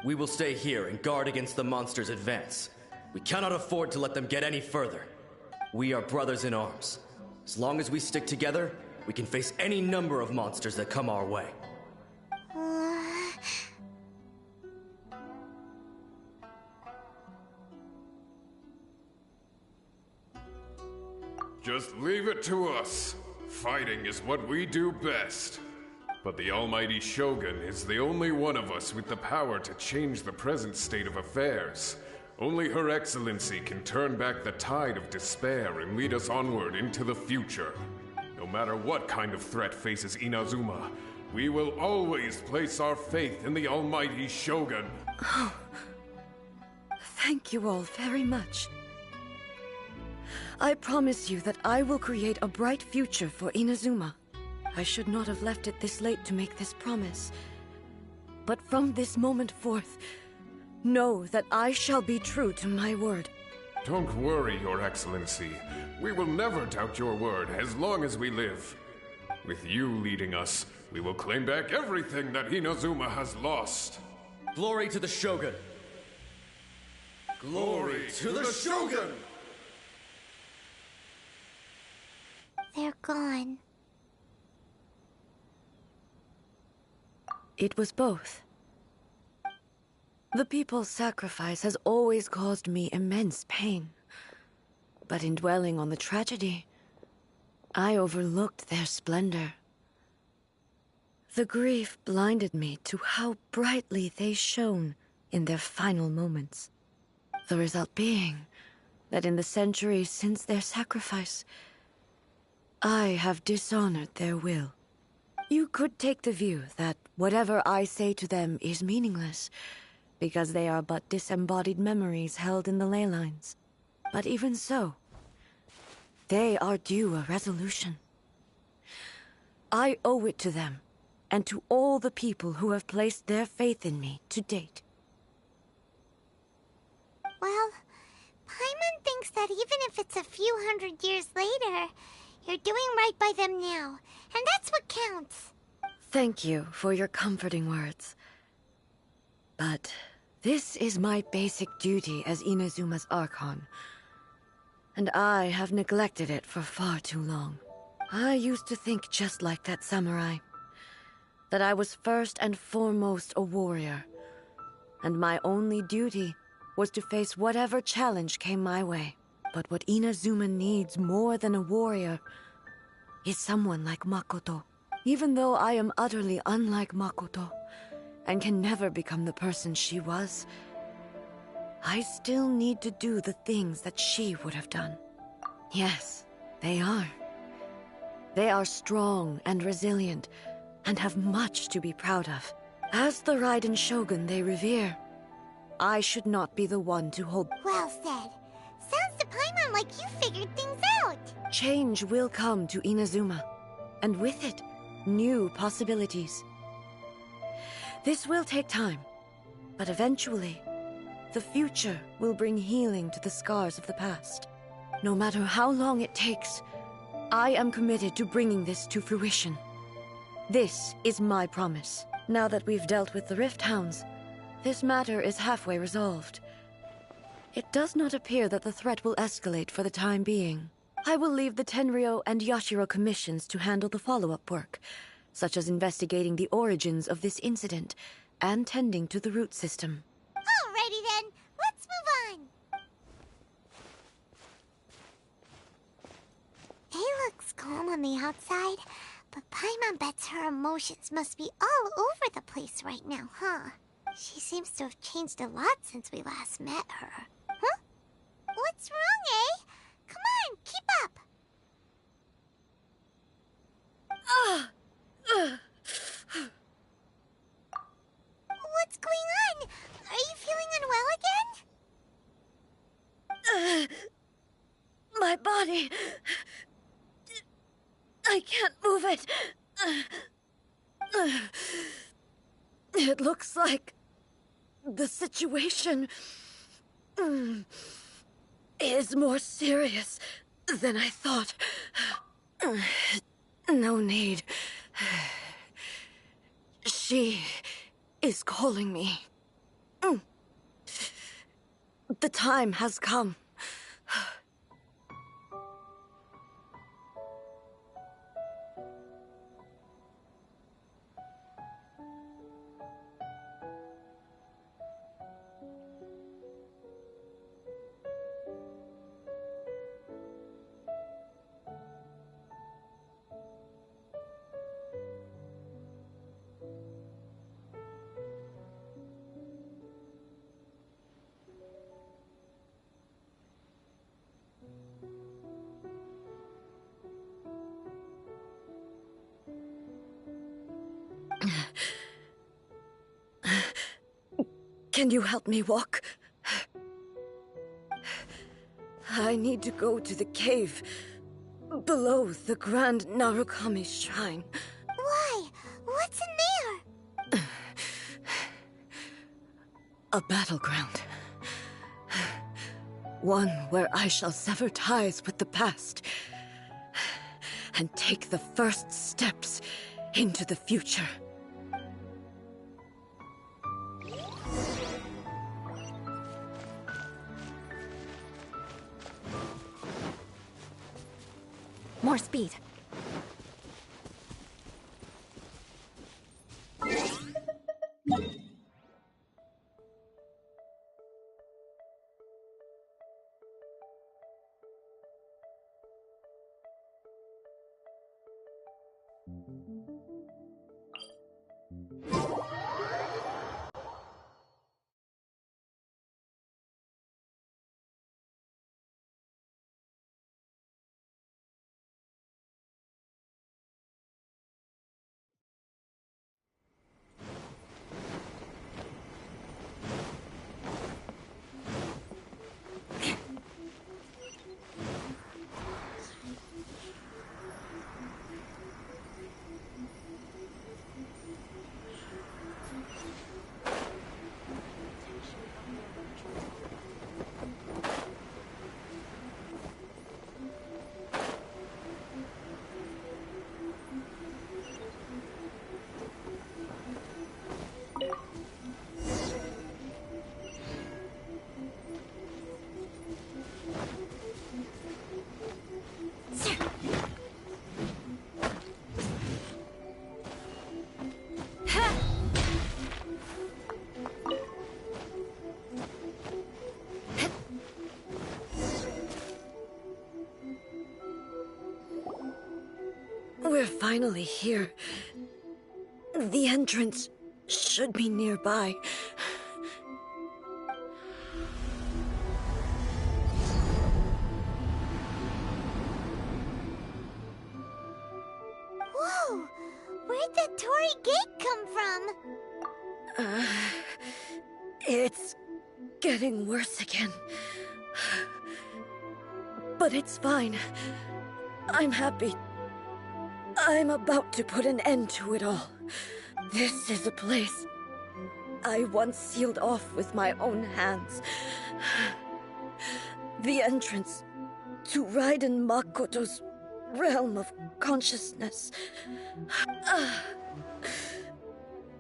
H: We will stay here and guard against the monsters' advance. We cannot afford to let them get any further. We are brothers in arms. As long as we stick together, we can face any number of monsters that come our way.
I: Just leave it to us. Fighting is what we do best. But the Almighty Shogun is the only one of us with the power to change the present state of affairs. Only Her Excellency can turn back the tide of despair and lead us onward into the future. No matter what kind of threat faces Inazuma, we will always place our faith in the Almighty Shogun.
C: Oh. Thank you all very much. I promise you that I will create a bright future for Inazuma. I should not have left it this late to make this promise. But from this moment forth, know that I shall be true to my word.
I: Don't worry, Your Excellency. We will never doubt your word as long as we live. With you leading us, we will claim back everything that Inazuma has lost.
H: Glory to the Shogun! Glory to the Shogun!
B: They're gone.
C: It was both. The people's sacrifice has always caused me immense pain. But in dwelling on the tragedy, I overlooked their splendor. The grief blinded me to how brightly they shone in their final moments. The result being that in the centuries since their sacrifice, I have dishonored their will. You could take the view that whatever I say to them is meaningless, because they are but disembodied memories held in the ley lines. But even so, they are due a resolution. I owe it to them, and to all the people who have placed their faith in me to date.
B: Well, Paimon thinks that even if it's a few hundred years later, you're doing right by them now, and that's what counts.
C: Thank you for your comforting words. But this is my basic duty as Inazuma's Archon, and I have neglected it for far too long. I used to think just like that samurai, that I was first and foremost a warrior, and my only duty was to face whatever challenge came my way. But what Inazuma needs more than a warrior is someone like Makoto. Even though I am utterly unlike Makoto, and can never become the person she was, I still need to do the things that she would have done. Yes, they are. They are strong and resilient, and have much to be proud of. As the Raiden Shogun they revere, I should not be the one to hold...
B: Well said. Sounds to Paimon like you figured things out.
C: Change will come to Inazuma, and with it, new possibilities. This will take time, but eventually, the future will bring healing to the scars of the past. No matter how long it takes, I am committed to bringing this to fruition. This is my promise. Now that we've dealt with the Rift Hounds, this matter is halfway resolved. It does not appear that the threat will escalate for the time being. I will leave the Tenryo and Yashiro commissions to handle the follow-up work, such as investigating the origins of this incident and tending to the root system.
B: Alrighty then, let's move on. He looks calm on the outside, but Paimon bets her emotions must be all over the place right now, huh? She seems to have changed a lot since we last met her. Huh? What's wrong, eh? Come on, keep up! What's going on? Are you feeling unwell again?
C: My body... I can't move it. It looks like the situation is more serious than I thought. No need. She is calling me. The time has come. Can you help me walk? I need to go to the cave below the Grand Narukami Shrine.
B: Why? What's in there?
C: A battleground. One where I shall sever ties with the past and take the first steps into the future.
A: More speed.
C: We're finally here. The entrance should be nearby.
B: Whoa! Where'd that Torii gate come from?
C: It's getting worse again. But it's fine. I'm happy. I'm about to put an end to it all. This is a place I once sealed off with my own hands. The entrance to Raiden Makoto's realm of consciousness.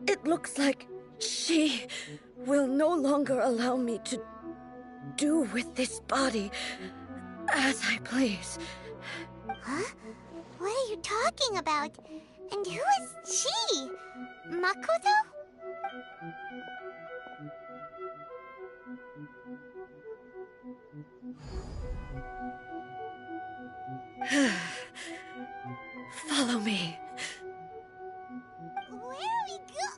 C: It looks like she will no longer allow me to do with this body as I please.
B: Huh? What are you talking about? And who is she? Makoto?
C: Follow me.
B: Where are we go?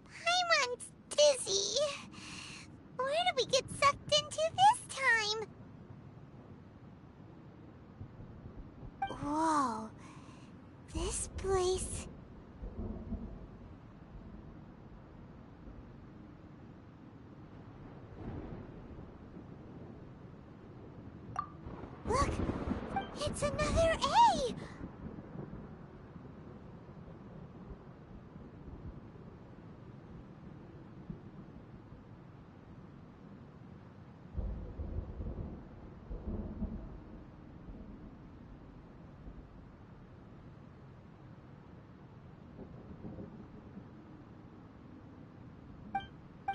B: Paimon's dizzy. Where did we get sucked into this time? Whoa. This place... Look! It's another A!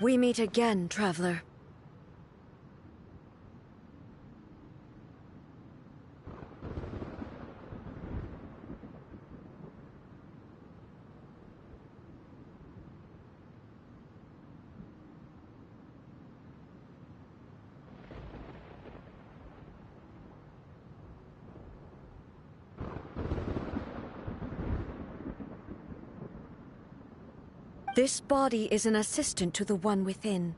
C: We meet again, traveler. This body is an assistant to the one within,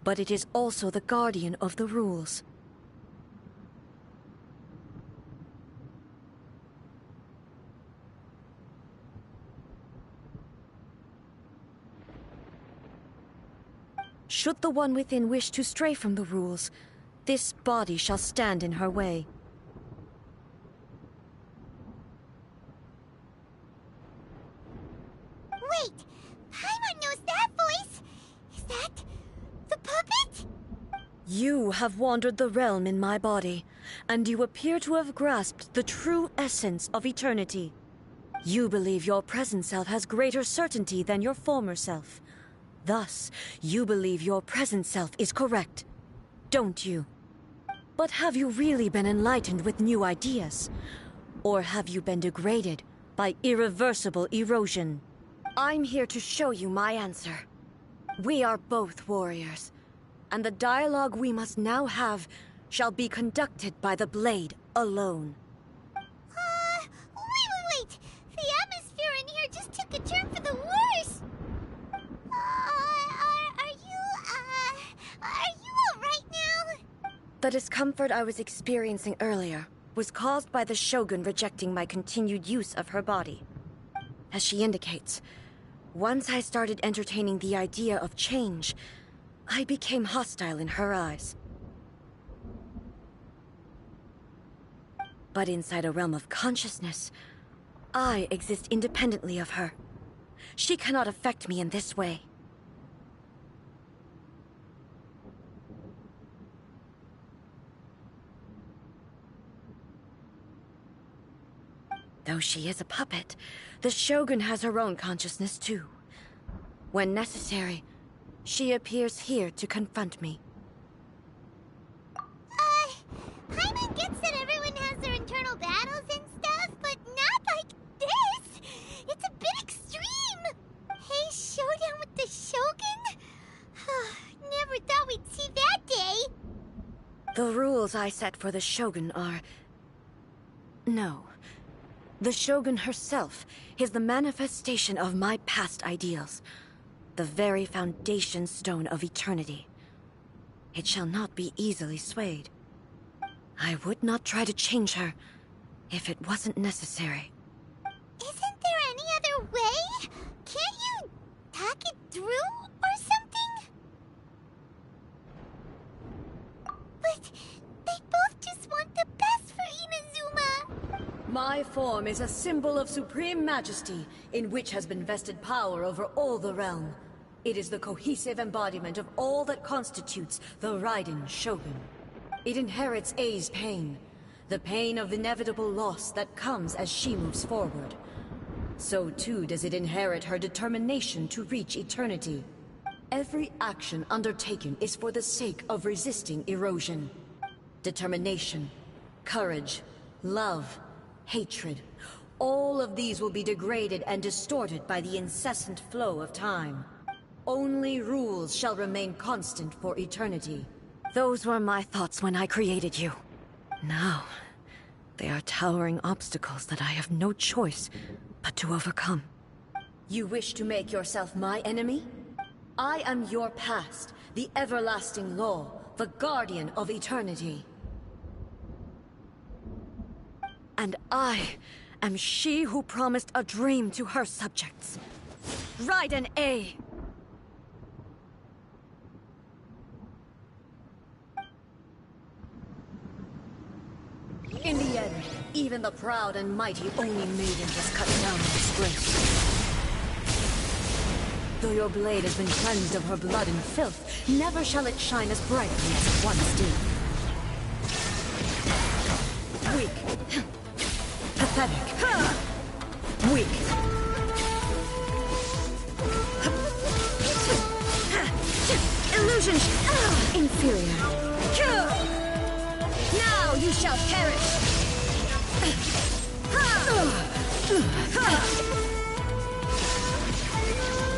C: but it is also the guardian of the rules. Should the one within wish to stray from the rules, this body shall stand in her way.
B: Wait! Paimon knows that voice! Is that the puppet?
C: You have wandered the realm in my body, and you appear to have grasped the true essence of eternity. You believe your present self has greater certainty than your former self. Thus, you believe your present self is correct, don't you? But have you really been enlightened with new ideas? Or have you been degraded by irreversible erosion? I'm here to show you my answer. We are both warriors, and the dialogue we must now have shall be conducted by the blade alone.
B: Wait! The atmosphere in here just took a turn for the worse! Are you alright now?
C: The discomfort I was experiencing earlier was caused by the Shogun rejecting my continued use of her body. As she indicates, once I started entertaining the idea of change, I became hostile in her eyes. But inside a realm of consciousness, I exist independently of her. She cannot affect me in this way. Though she is a puppet, the Shogun has her own consciousness too. When necessary, she appears here to confront me.
B: Paimon gets that everyone has their internal battles and stuff, but not like this! It's a bit extreme! Hey, showdown with the Shogun? Never thought we'd see that day!
C: The rules I set for the Shogun are... No. The Shogun herself is the manifestation of my past ideals. The very foundation stone of eternity. It shall not be easily swayed. I would not try to change her if it wasn't necessary.
B: Isn't there any other way? Can't you talk it through or something? But they both just want the best for Inazuma.
C: My form is a symbol of supreme majesty, in which has been vested power over all the realm. It is the cohesive embodiment of all that constitutes the Raiden Shogun. It inherits Ei's pain, the pain of inevitable loss that comes as she moves forward. So too does it inherit her determination to reach eternity. Every action undertaken is for the sake of resisting erosion. Determination, courage, love, hatred. All of these will be degraded and distorted by the incessant flow of time. Only rules shall remain constant for eternity. Those were my thoughts when I created you. Now, they are towering obstacles that I have no choice but to overcome. You wish to make yourself my enemy? I am your past, the everlasting law, the guardian of eternity. And I am she who promised a dream to her subjects. Raiden A. In the end, even the proud and mighty Oni maiden was cut down in disgrace. Though your blade has been cleansed of her blood and filth, never shall it shine as brightly as it once did. Weak. Pathetic. Weak. Illusion. Inferior. Now you shall perish!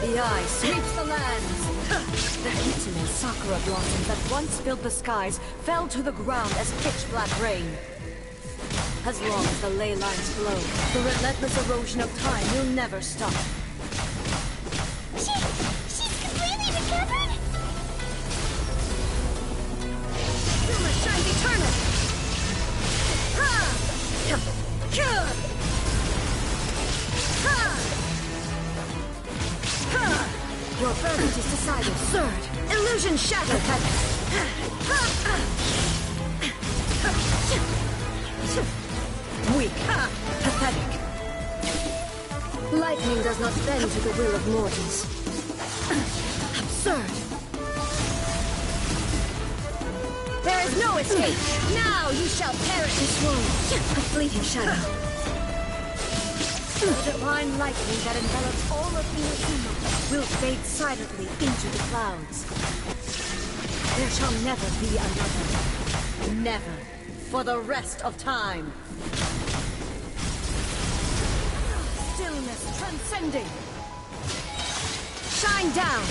C: The eye sweeps the lands! The Kitsune Sakura blossoms that once filled the skies fell to the ground as pitch-black rain. As long as the ley lines flow, the relentless erosion of time will never stop.
B: She shattered?
C: Zuma shines eternal! Ha! Ha! Ha! Your verdict is decided. Absurd! Illusion shattered! Weak! Pathetic! Lightning does not bend to the will of mortals. Absurd! There is no escape! Now you shall perish this world! A fleeting shadow. The divine lightning that envelops all of Inazuma will fade silently into the clouds. There shall never be another. Never. For the rest of time. Stillness transcending. Shine down.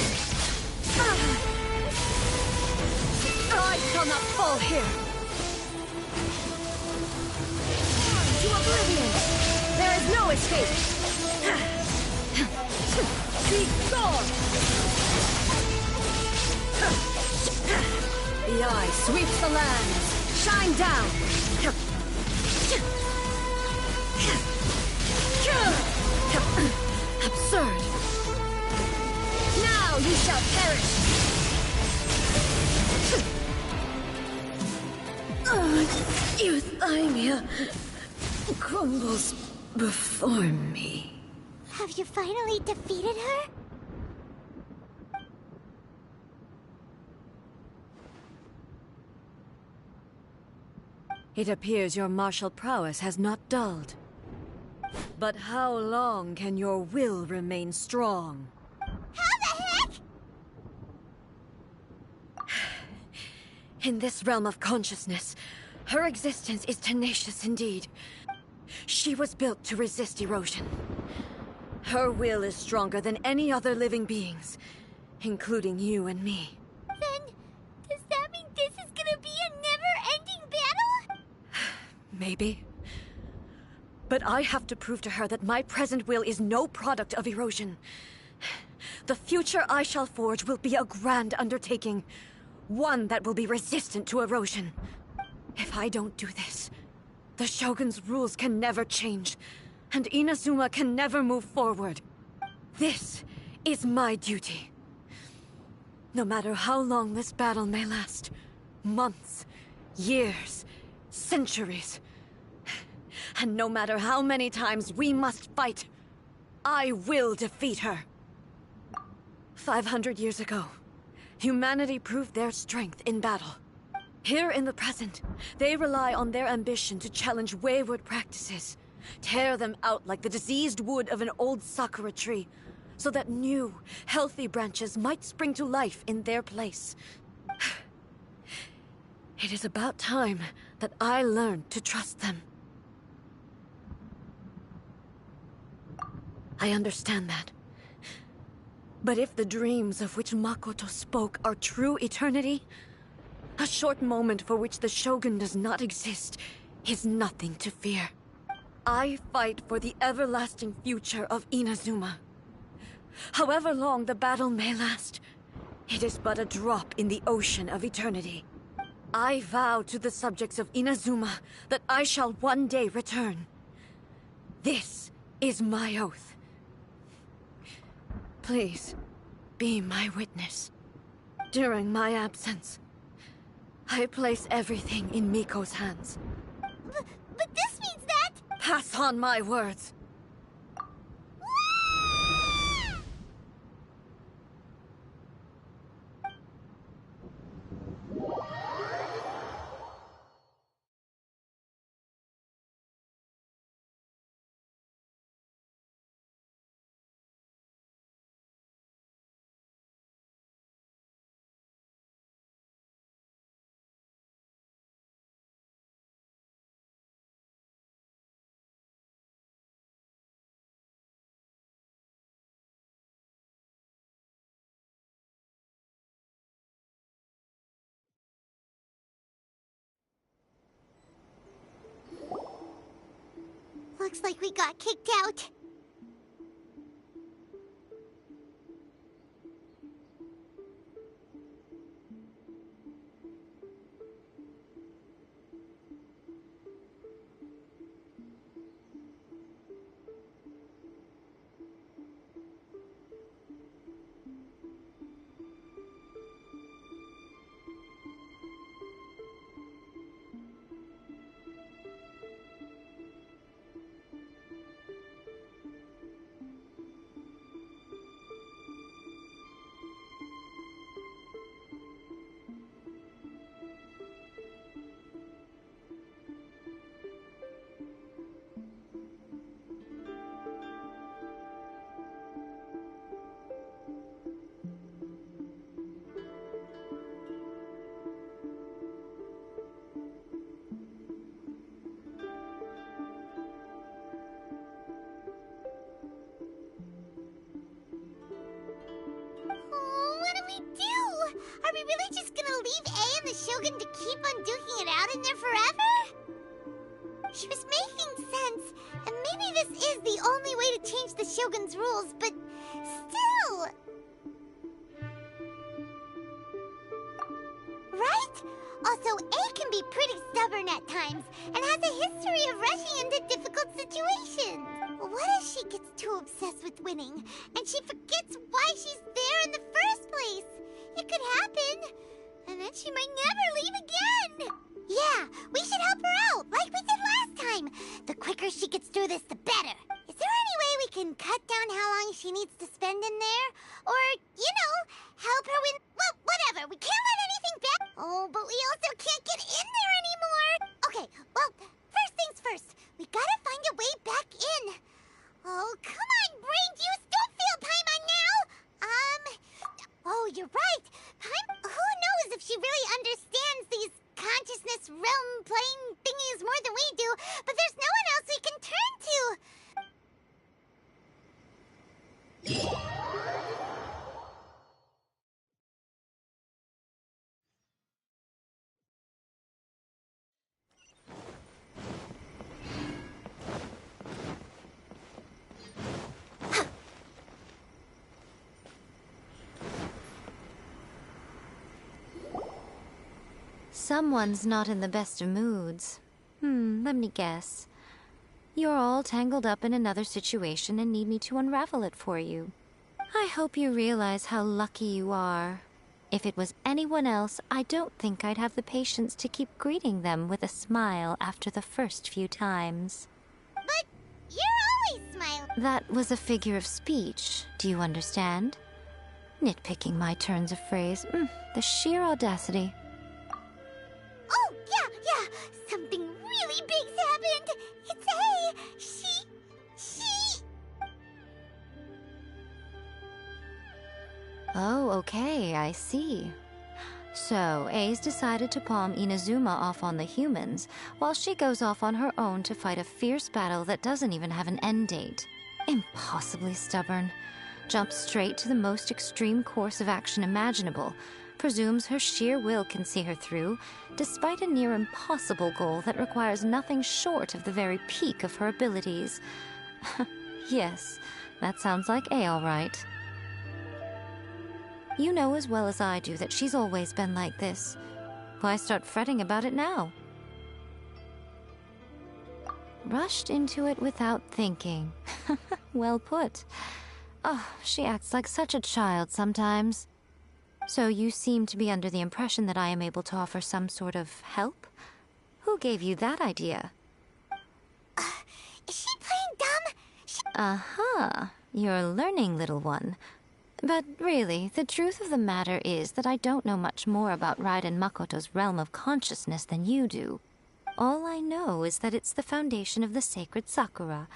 C: I shall not fall here. To oblivion. There is no escape. Be gone. The eye sweeps the land. Shine down. Absurd. Now you shall perish. Euthymia crumbles before me.
B: Have you finally defeated her?
C: It appears your martial prowess has not dulled. But how long can your will remain strong?
B: How the heck?
C: In this realm of consciousness, her existence is tenacious indeed. She was built to resist erosion. Her will is stronger than any other living being's, including you and me.
B: Then, does that mean this is gonna be a never-ending battle?
C: Maybe. But I have to prove to her that my present will is no product of erosion. The future I shall forge will be a grand undertaking. One that will be resistant to erosion. If I don't do this, the Shogun's rules can never change, and Inazuma can never move forward. This is my duty. No matter how long this battle may last, months, years, centuries, and no matter how many times we must fight, I will defeat her. 500 years ago, humanity proved their strength in battle. Here in the present, they rely on their ambition to challenge wayward practices, tear them out like the diseased wood of an old sakura tree, so that new, healthy branches might spring to life in their place. It is about time that I learned to trust them. I understand that. But if the dreams of which Makoto spoke are true eternity, a short moment for which the Shogun does not exist is nothing to fear. I fight for the everlasting future of Inazuma. However long the battle may last, it is but a drop in the ocean of eternity. I vow to the subjects of Inazuma that I shall one day return. This is my oath. Please, be my witness. During my absence, I place everything in Miko's hands.
B: But this means that...
C: Pass on my words.
B: Looks like we got kicked out. Shogun to keep on duking it out in there forever? She was making sense, and maybe this is the only way to change the Shogun's rules, but still... Right? Also, A can be pretty stubborn at times, and has a history of rushing into difficult situations. What if she gets too obsessed with winning, and she forgets why she's there in the first place? It could happen, and then she might never leave again. Yeah, we should help her out, like we did last time. The quicker she gets through this, the better. Is there any way we can cut down how long she needs to spend in there? Or, you know, help her win... Well, whatever, we can't let anything back. Oh, but we also can't get in there anymore. Okay, well, first things first. We gotta find a way back in. Oh, come on, brain juice, don't fail Paimon now! Oh, you're right. Who knows if she really understands these consciousness realm playing thingies more than we do, but there's no one else we can turn to.
J: Someone's not in the best of moods. Let me guess. You're all tangled up in another situation and need me to unravel it for you. I hope you realize how lucky you are. If it was anyone else, I don't think I'd have the patience to keep greeting them with a smile after the first few times.
B: But you're always smiling.
J: That was a figure of speech, do you understand? Nitpicking my turns of phrase. The sheer audacity.
B: Oh, yeah, something really big's happened. It's A. She...
J: Oh, okay, I see. So, A's decided to palm Inazuma off on the humans, while she goes off on her own to fight a fierce battle that doesn't even have an end date. Impossibly stubborn. Jumps straight to the most extreme course of action imaginable, presumes her sheer will can see her through, despite a near impossible goal that requires nothing short of the very peak of her abilities. Yes, that sounds like A all right. You know as well as I do that she's always been like this. Why start fretting about it now? Rushed into it without thinking. Well put. Oh, she acts like such a child sometimes. So you seem to be under the impression that I am able to offer some sort of help? Who gave you that idea?
B: Is she playing dumb?
J: Aha, you're learning, little one. But really, the truth of the matter is that I don't know much more about Raiden Makoto's realm of consciousness than you do. All I know is that it's the foundation of the sacred Sakura,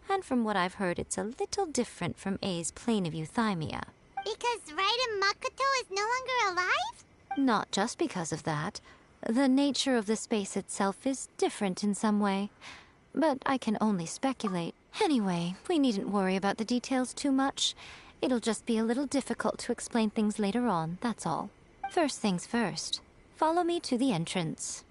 J: and from what I've heard, it's a little different from A's plane of euthymia.
B: Because Raiden Makoto is no longer alive?
J: Not just because of that. The nature of the space itself is different in some way. But I can only speculate. Anyway, we needn't worry about the details too much. It'll just be a little difficult to explain things later on, that's all. First things first. Follow me to the entrance.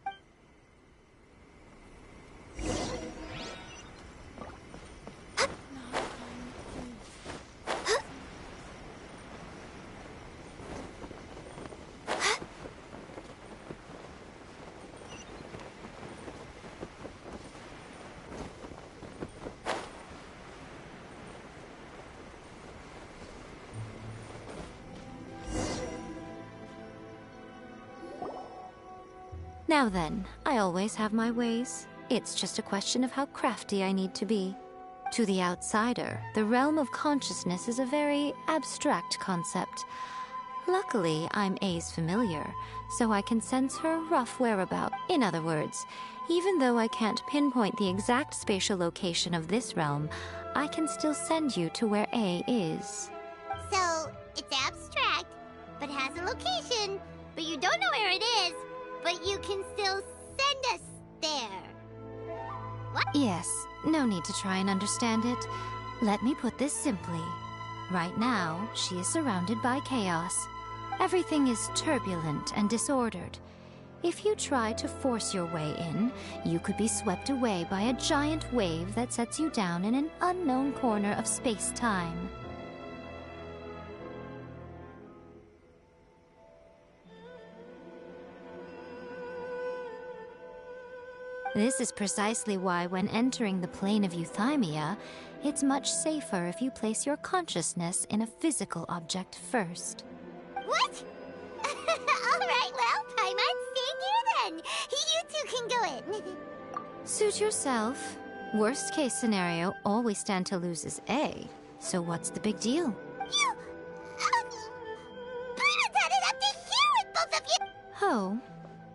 J: Now then, I always have my ways. It's just a question of how crafty I need to be. To the outsider, the realm of consciousness is a very abstract concept. Luckily, I'm A's familiar, so I can sense her rough whereabout. In other words, even though I can't pinpoint the exact spatial location of this realm, I can still send you to where A is.
B: So, it's abstract, but has a location, but you don't know where it is. But you can still send us there. What?
J: Yes, no need to try and understand it. Let me put this simply. Right now, she is surrounded by chaos. Everything is turbulent and disordered. If you try to force your way in, you could be swept away by a giant wave that sets you down in an unknown corner of space-time. This is precisely why when entering the plane of euthymia, it's much safer if you place your consciousness in a physical object first.
B: What? Alright, well, Paimon's staying here then. You two can go in.
J: Suit yourself. Worst case scenario, all we stand to lose is A. So what's the big deal?
B: You... Paimon's had it up to here with both of you!
J: Oh.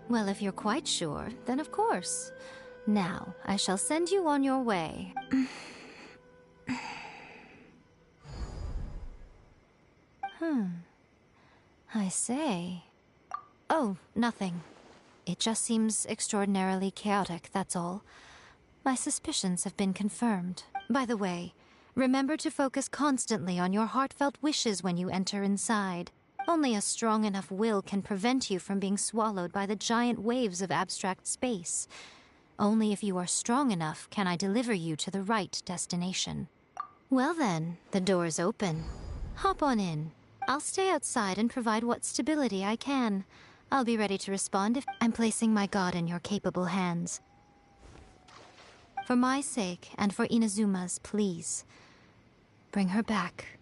J: Well, if you're quite sure, then of course. Now, I shall send you on your way. I say... Oh, nothing. It just seems extraordinarily chaotic, that's all. My suspicions have been confirmed. By the way, remember to focus constantly on your heartfelt wishes when you enter inside. Only a strong enough will can prevent you from being swallowed by the giant waves of abstract space. Only if you are strong enough can I deliver you to the right destination. Well then, the door's open. Hop on in. I'll stay outside and provide what stability I can. I'll be ready to respond if I'm placing my god in your capable hands. For my sake, and for Inazuma's, please, bring her back.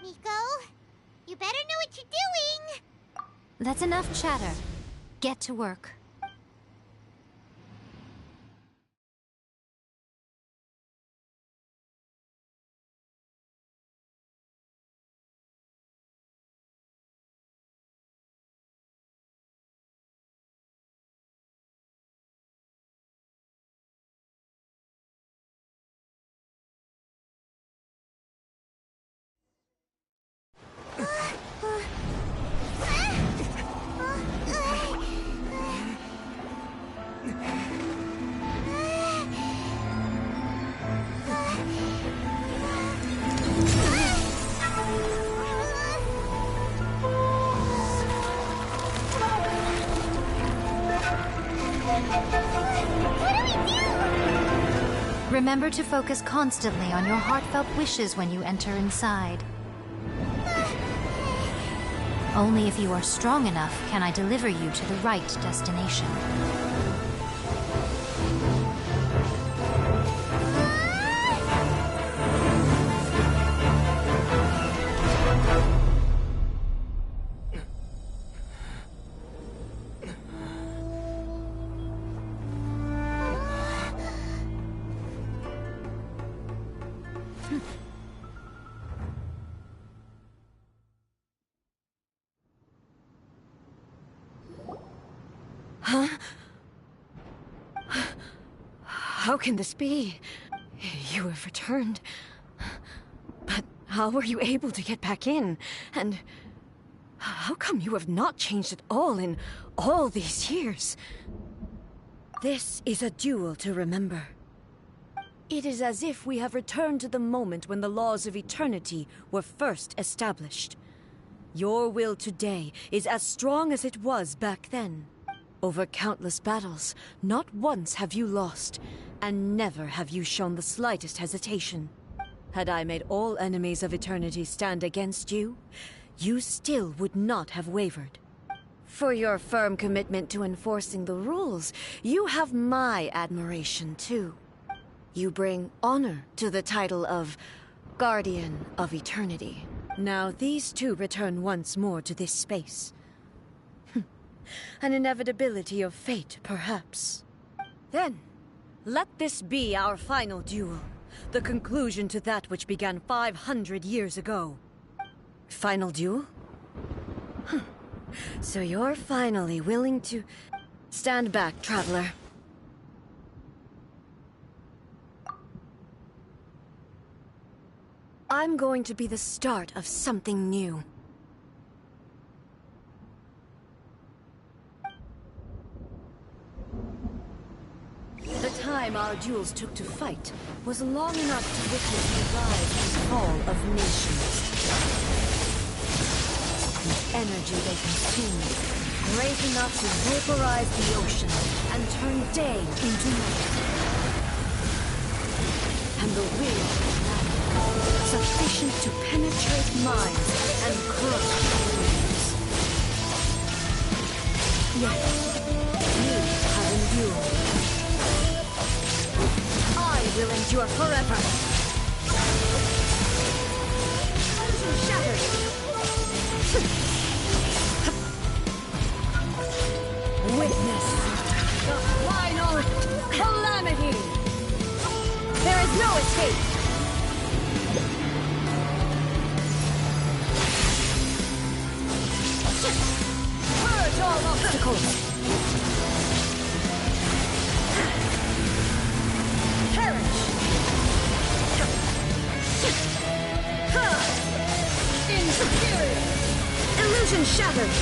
B: Miko, you better know what you're doing!
J: That's enough chatter. Get to work. Remember to focus constantly on your heartfelt wishes when you enter inside. Only if you are strong enough can I deliver you to the right destination.
C: Huh? How can this be? You have returned. But how were you able to get back in? And how come you have not changed at all in all these years? This is a duel to remember. It is as if we have returned to the moment when the laws of eternity were first established. Your will today is as strong as it was back then. Over countless battles, not once have you lost, and never have you shown the slightest hesitation. Had I made all enemies of eternity stand against you, you still would not have wavered. For your firm commitment to enforcing the rules, you have my admiration too. You bring honor to the title of Guardian of Eternity. Now these two return once more to this space. An inevitability of fate, perhaps. Then, let this be our final duel. The conclusion to that which began 500 years ago. Final duel? Huh. So you're finally willing to... Stand back, traveler. I'm going to be the start of something new. The time our duels took to fight was long enough to witness the rise and fall of nations. The energy they consumed, great enough to vaporize the ocean and turn day into night. And the will of man, sufficient to penetrate minds and crush dreams. Yet, you have endured. I will endure forever. Shattered. Witness the final calamity. There is no escape. Purge all obstacles. Inferior! Illusion shattered!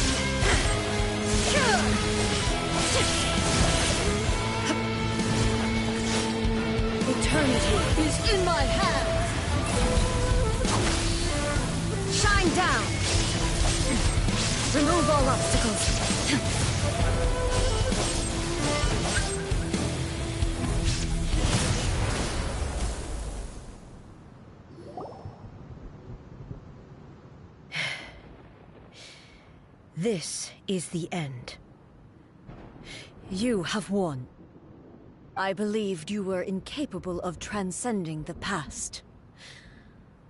C: Eternity is in my hands! Shine down! Remove all obstacles! This is the end. You have won. I believed you were incapable of transcending the past.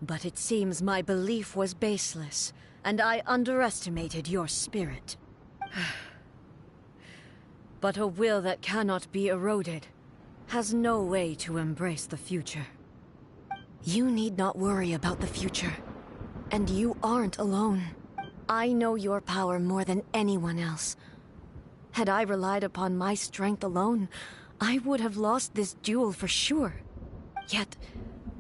C: But it seems my belief was baseless, and I underestimated your spirit. But a will that cannot be eroded has no way to embrace the future. You need not worry about the future, and you aren't alone. I know your power more than anyone else. Had I relied upon my strength alone, I would have lost this duel for sure. Yet,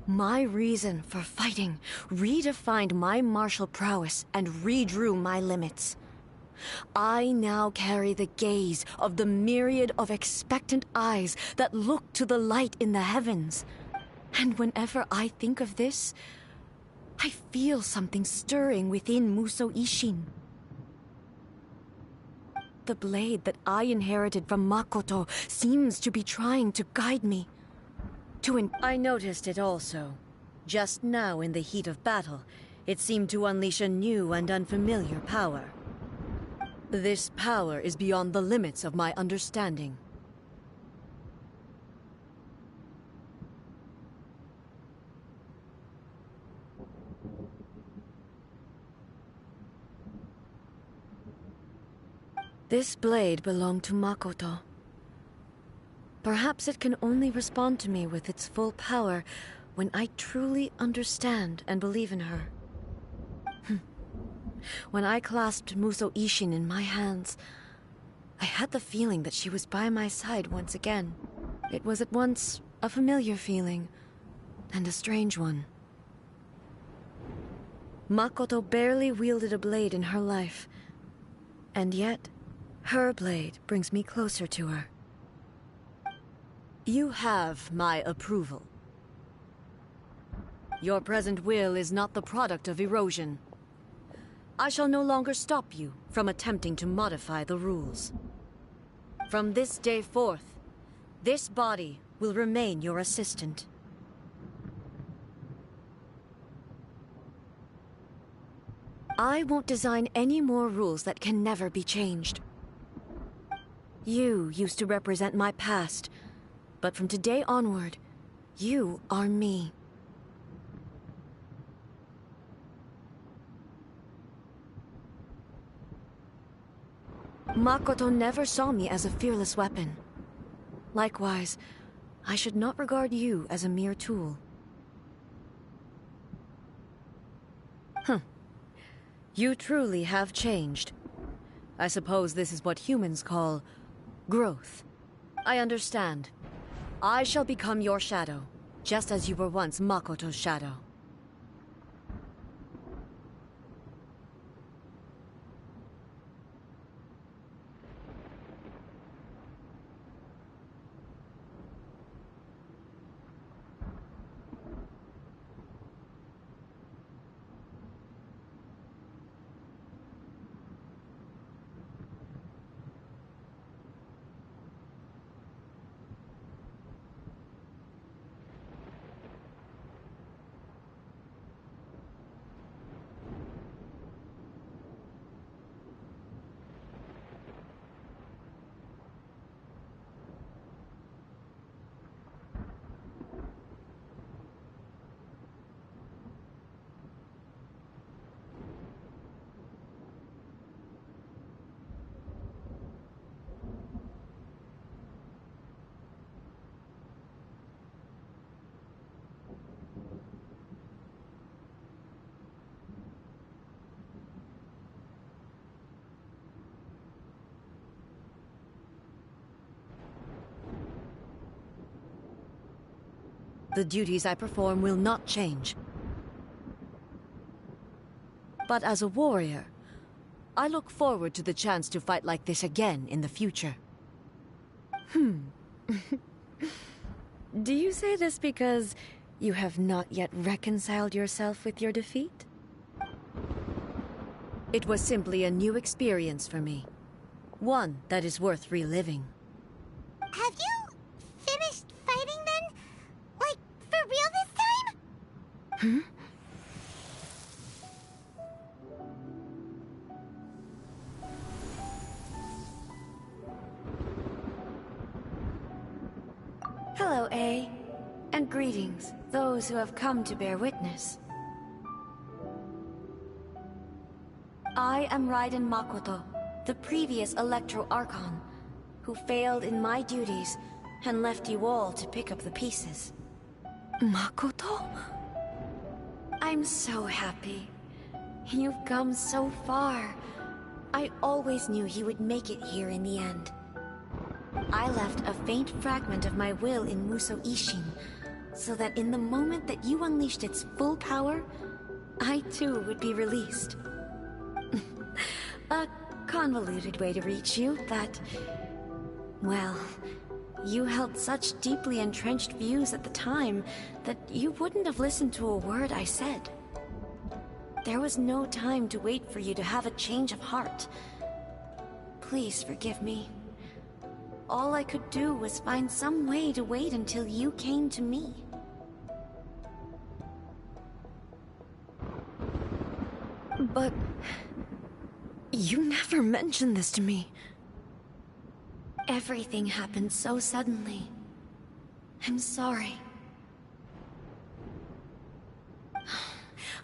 C: my reason for fighting redefined my martial prowess and redrew my limits. I now carry the gaze of the myriad of expectant eyes that look to the light in the heavens. And whenever I think of this, I feel something stirring within Musou Ishin. The blade that I inherited from Makoto seems to be trying to guide me. I noticed it also. Just now in the heat of battle, it seemed to unleash a new and unfamiliar power. This power is beyond the limits of my understanding. This blade belonged to Makoto. Perhaps it can only respond to me with its full power when I truly understand and believe in her. When I clasped Musou Ishin in my hands, I had the feeling that she was by my side once again. It was at once a familiar feeling and a strange one. Makoto barely wielded a blade in her life, and yet her blade brings me closer to her. You have my approval. Your present will is not the product of erosion. I shall no longer stop you from attempting to modify the rules. From this day forth, this body will remain your assistant. I won't design any more rules that can never be changed. You used to represent my past, but from today onward, you are me. Makoto never saw me as a fearless weapon. Likewise, I should not regard you as a mere tool. You truly have changed. I suppose this is what humans call growth. I understand. I shall become your shadow, just as you were once Makoto's shadow. The duties I perform will not change. But as a warrior, I look forward to the chance to fight like this again in the future. Do you say this because you have not yet reconciled yourself with your defeat? It was simply a new experience for me. One that is worth reliving.
B: Have you finished fighting then? Like, for real this time?
C: Hello, A. And greetings, those who have come to bear witness. I am Raiden Makoto, the previous Electro Archon, who failed in my duties and left you all to pick up the pieces. Makoto? I'm so happy. You've come so far. I always knew you would make it here in the end. I left a faint fragment of my will in Muso Ishin, so that in the moment that you unleashed its full power, I too would be released. A convoluted way to reach you, but... well, you held such deeply entrenched views at the time that you wouldn't have listened to a word I said. There was no time to wait for you to have a change of heart. Please forgive me. All I could do was find some way to wait until you came to me. But... you never mentioned this to me. Everything happened so suddenly. I'm sorry.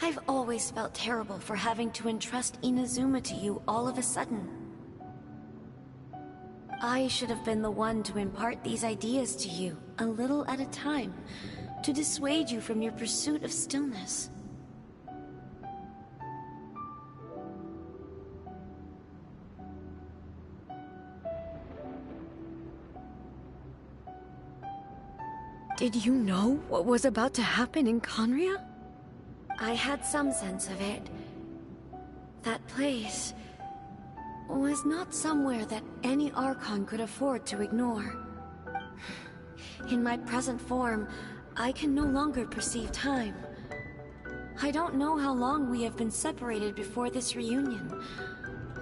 C: I've always felt terrible for having to entrust Inazuma to you all of a sudden. I should have been the one to impart these ideas to you, a little at a time, to dissuade you from your pursuit of stillness. Did you know what was about to happen in Conria? I had some sense of it. That place was not somewhere that any Archon could afford to ignore. In my present form, I can no longer perceive time. I don't know how long we have been separated before this reunion,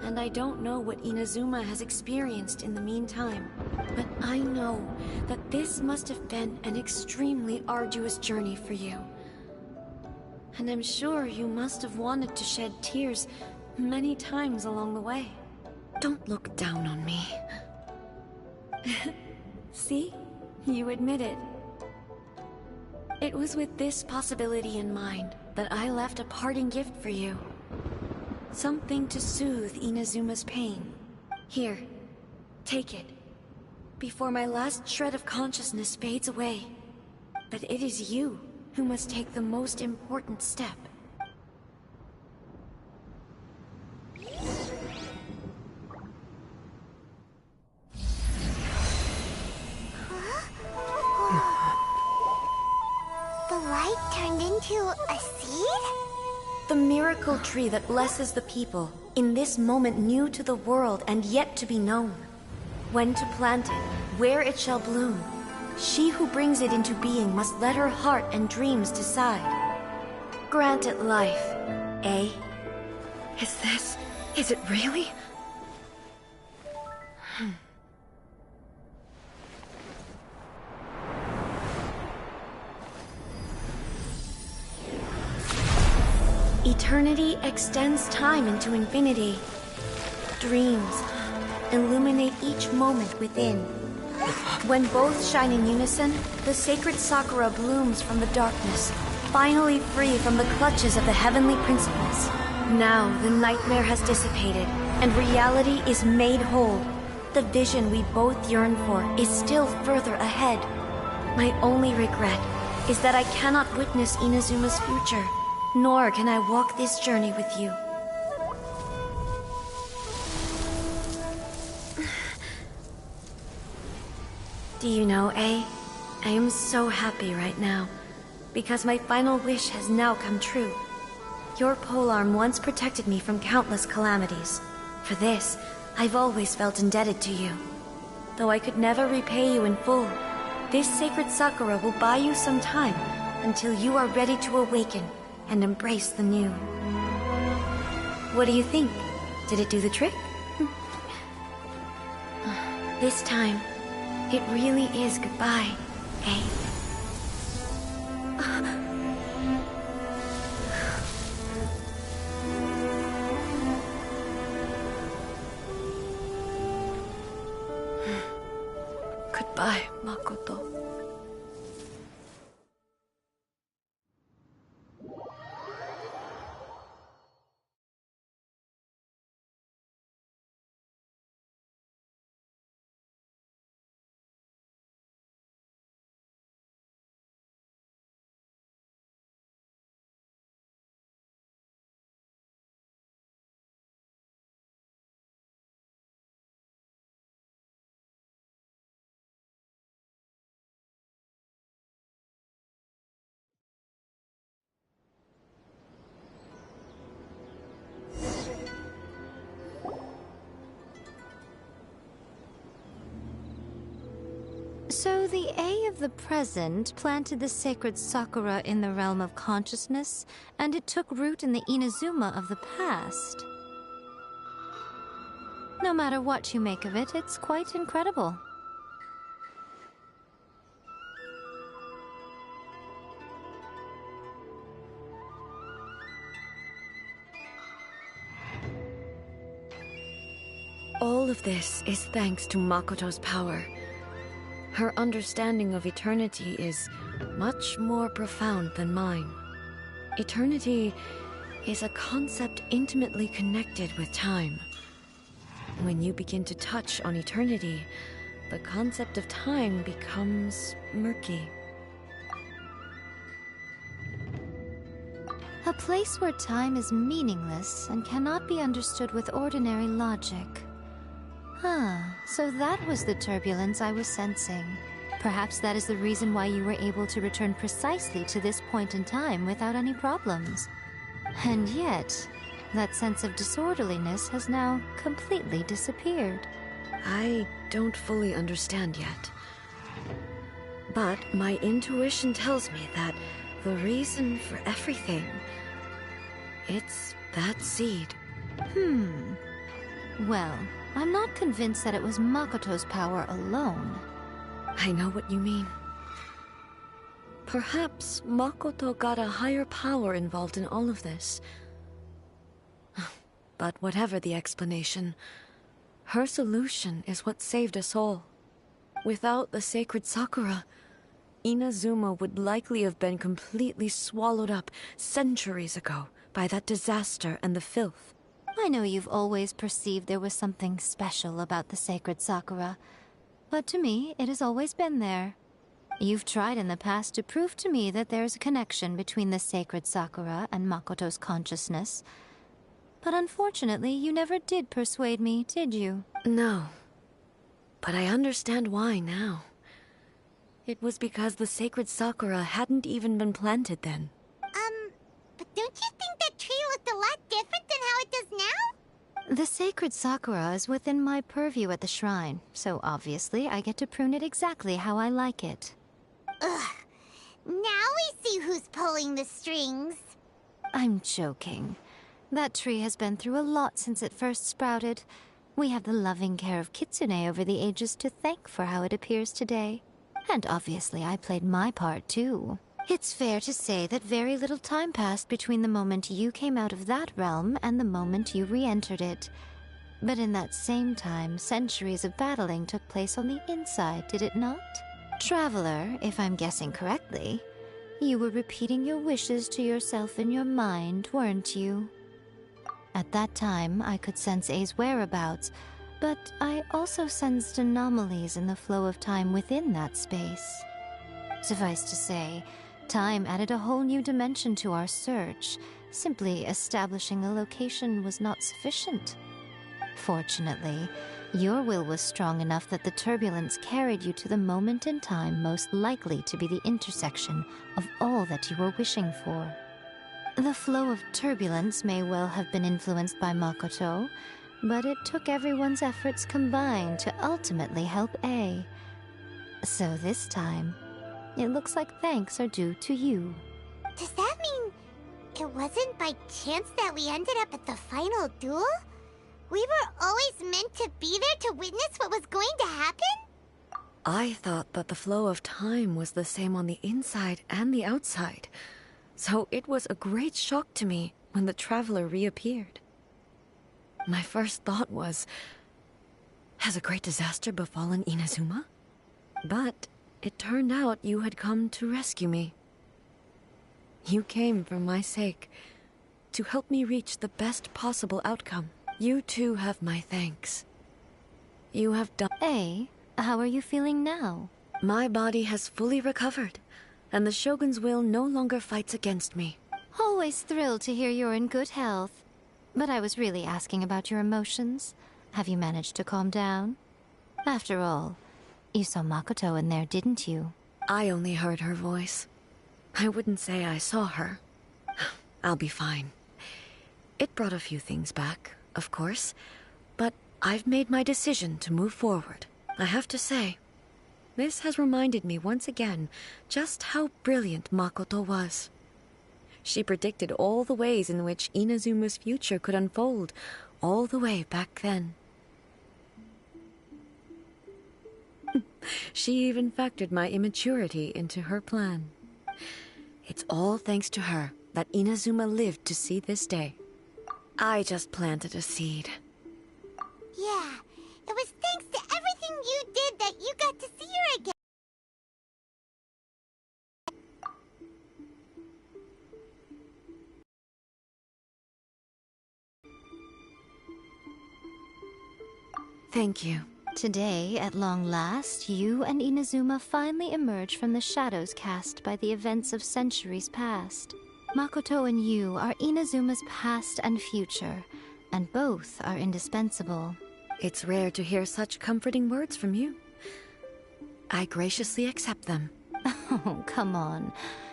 C: and I don't know what Inazuma has experienced in the meantime. But I know that this must have been an extremely arduous journey for you. And I'm sure you must have wanted to shed tears many times along the way. Don't look down on me. See? You admit it. It was with this possibility in mind that I left a parting gift for you. Something to soothe Inazuma's pain. Here, take it. Before my last shred of consciousness fades away. But it is you who must take the most important step.
B: light turned into a seed?
C: The miracle tree that blesses the people, in this moment new to the world and yet to be known. When to plant it, where it shall bloom. She who brings it into being must let her heart and dreams decide. Grant it life, eh? Is it really? Eternity extends time into infinity. Dreams illuminate each moment within. When both shine in unison, the sacred Sakura blooms from the darkness, finally free from the clutches of the heavenly principles. Now the nightmare has dissipated, and reality is made whole. The vision we both yearn for is still further ahead. My only regret is that I cannot witness Inazuma's future, nor can I walk this journey with you. Do you know, I am so happy right now, because my final wish has now come true. Your polearm once protected me from countless calamities. For this, I've always felt indebted to you. Though I could never repay you in full, this sacred Sakura will buy you some time until you are ready to awaken and embrace the new. What do you think? Did it do the trick? This time, it really is goodbye, eh? Goodbye, Makoto.
J: So the A of the present planted the sacred Sakura in the realm of consciousness, and it took root in the Inazuma of the past. No matter what you make of it, it's quite incredible.
C: All of this is thanks to Makoto's power. Her understanding of eternity is much more profound than mine. Eternity is a concept intimately connected with time. When you begin to touch on eternity, the concept of time becomes murky.
J: A place where time is meaningless and cannot be understood with ordinary logic. So that was the turbulence I was sensing. Perhaps that is the reason why you were able to return precisely to this point in time without any problems. And yet, that sense of disorderliness has now completely disappeared.
C: I don't fully understand yet. But my intuition tells me that the reason for everything, it's that seed.
J: Well, I'm not convinced that it was Makoto's power alone.
C: I know what you mean. Perhaps Makoto got a higher power involved in all of this. But whatever the explanation, her solution is what saved us all. Without the sacred Sakura, Inazuma would likely have been completely swallowed up centuries ago by that disaster and the filth.
J: I know you've always perceived there was something special about the sacred Sakura, but to me, it has always been there. You've tried in the past to prove to me that there's a connection between the sacred Sakura and Makoto's consciousness, but unfortunately, you never did persuade me, did you?
C: No. But I understand why now. It was because the sacred sakura hadn't even been planted then.
B: But don't you think that tree looked a lot different than how it does now?
J: The sacred sakura is within my purview at the shrine, so obviously I get to prune it exactly how I like it.
B: Ugh. Now we see who's pulling the strings.
J: I'm joking. That tree has been through a lot since it first sprouted. We have the loving care of Kitsune over the ages to thank for how it appears today. And obviously I played my part too. It's fair to say that very little time passed between the moment you came out of that realm and the moment you re-entered it. But in that same time, centuries of battling took place on the inside, did it not? Traveler, if I'm guessing correctly, you were repeating your wishes to yourself in your mind, weren't you? At that time, I could sense A's whereabouts, but I also sensed anomalies in the flow of time within that space. Suffice to say, time added a whole new dimension to our search. Simply establishing a location was not sufficient. Fortunately, your will was strong enough that the turbulence carried you to the moment in time most likely to be the intersection of all that you were wishing for. The flow of turbulence may well have been influenced by Makoto, but it took everyone's efforts combined to ultimately help A. So this time, it looks like thanks are due to you.
B: Does that mean it wasn't by chance that we ended up at the final duel? We were always meant to be there to witness what was going to happen?
C: I thought that the flow of time was the same on the inside and the outside, so it was a great shock to me when the traveler reappeared. My first thought was, has a great disaster befallen Inazuma? But it turned out you had come to rescue me. You came for my sake, to help me reach the best possible outcome. You too have my thanks. You have done—
J: A, how are you feeling now?
C: My body has fully recovered, and the Shogun's will no longer fights against me.
J: Always thrilled to hear you're in good health. But I was really asking about your emotions. Have you managed to calm down? After all, you saw Makoto in there, didn't you?
C: I only heard her voice. I wouldn't say I saw her. I'll be fine. It brought a few things back, of course, but I've made my decision to move forward. I have to say, this has reminded me once again just how brilliant Makoto was. She predicted all the ways in which Inazuma's future could unfold, all the way back then. She even factored my immaturity into her plan. It's all thanks to her that Inazuma lived to see this day. I just planted a seed.
B: Yeah, it was thanks to everything you did that you got to see her again.
C: Thank you.
J: Today, at long last, you and Inazuma finally emerge from the shadows cast by the events of centuries past. Makoto and you are Inazuma's past and future, and both are indispensable.
C: It's rare to hear such comforting words from you. I graciously accept them.
J: Oh, come on.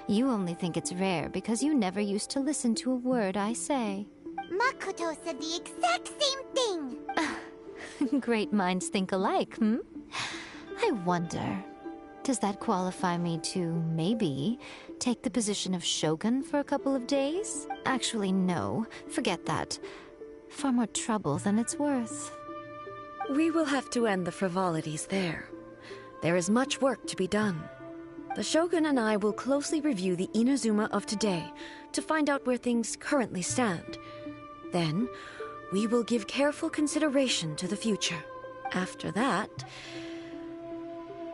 J: You only think it's rare because you never used to listen to a word I say.
B: Makoto said the exact same thing.
J: Great minds think alike, hmm? I wonder, does that qualify me to, maybe, take the position of Shogun for a couple of days? Actually, no. Forget that. Far more trouble than it's worth.
C: We will have to end the frivolities there. There is much work to be done. The Shogun and I will closely review the Inazuma of today to find out where things currently stand. Then, we will give careful consideration to the future. After that,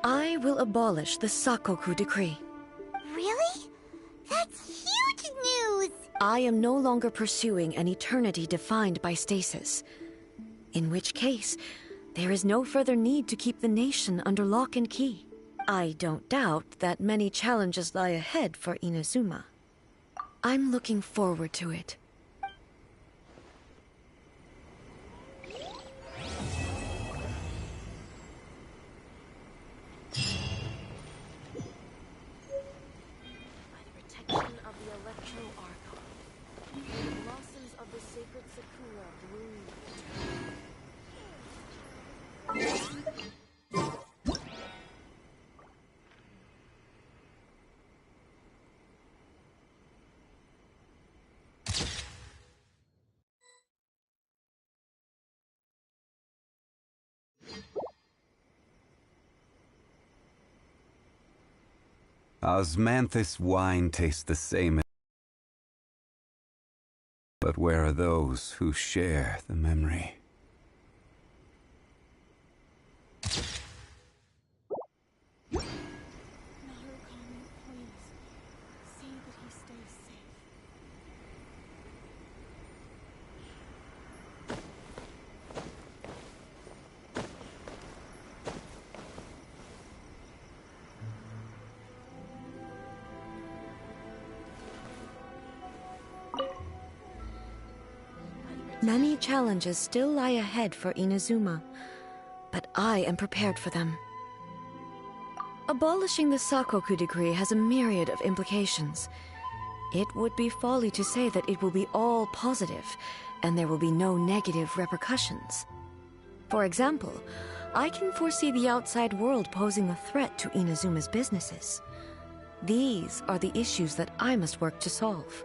C: I will abolish the Sakoku decree.
B: Really? That's huge news!
C: I am no longer pursuing an eternity defined by stasis. In which case, there is no further need to keep the nation under lock and key. I don't doubt that many challenges lie ahead for Inazuma. I'm looking forward to it. Blossoms of the sacred sakura bloom.
K: Osmanthus wine tastes the same, but where are those who share the memory?
C: Narukami, please. See that he stays safe. Many challenges still lie ahead for Inazuma, but I am prepared for them. Abolishing the Sakoku decree has a myriad of implications. It would be folly to say that it will be all positive, and there will be no negative repercussions. For example, I can foresee the outside world posing a threat to Inazuma's businesses. These are the issues that I must work to solve.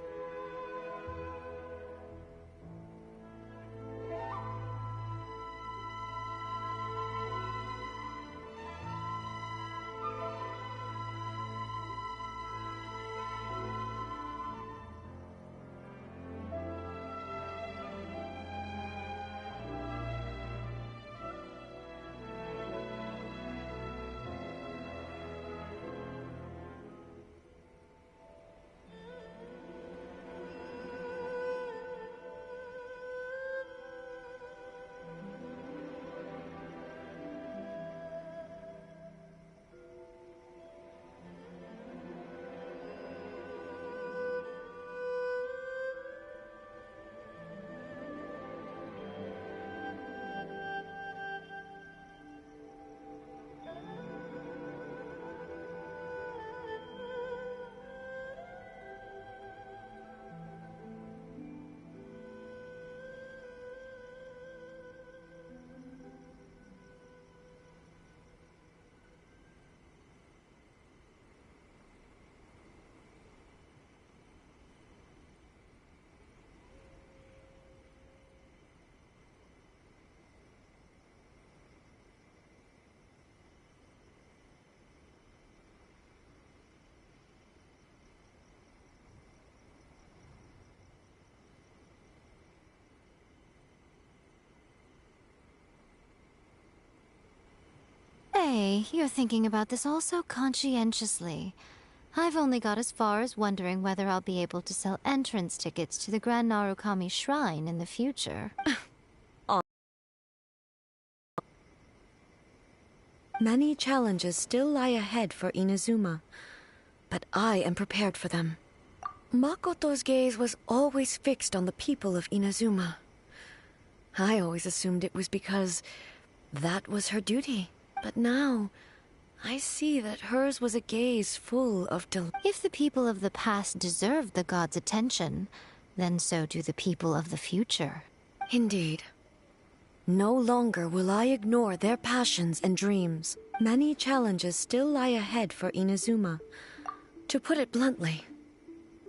J: Hey, you're thinking about this all so conscientiously. I've only got as far as wondering whether I'll be able to sell entrance tickets to the Grand Narukami Shrine in the future.
C: Many challenges still lie ahead for Inazuma, but I am prepared for them. Makoto's gaze was always fixed on the people of Inazuma. I always assumed it was because that was her duty. But now, I see that hers was a gaze full of
J: If the people of the past deserve the god's attention, then so do the people of the future.
C: Indeed. No longer will I ignore their passions and dreams. Many challenges still lie ahead for Inazuma. To put it bluntly,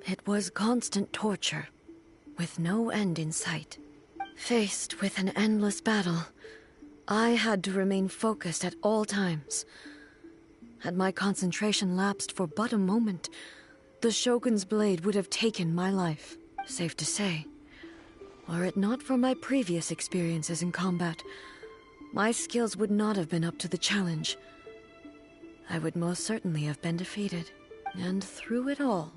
C: it was constant torture, with no end in sight. Faced with an endless battle, I had to remain focused at all times. Had my concentration lapsed for but a moment, the Shogun's blade would have taken my life. Safe to say, were it not for my previous experiences in combat, my skills would not have been up to the challenge. I would most certainly have been defeated. And through it all,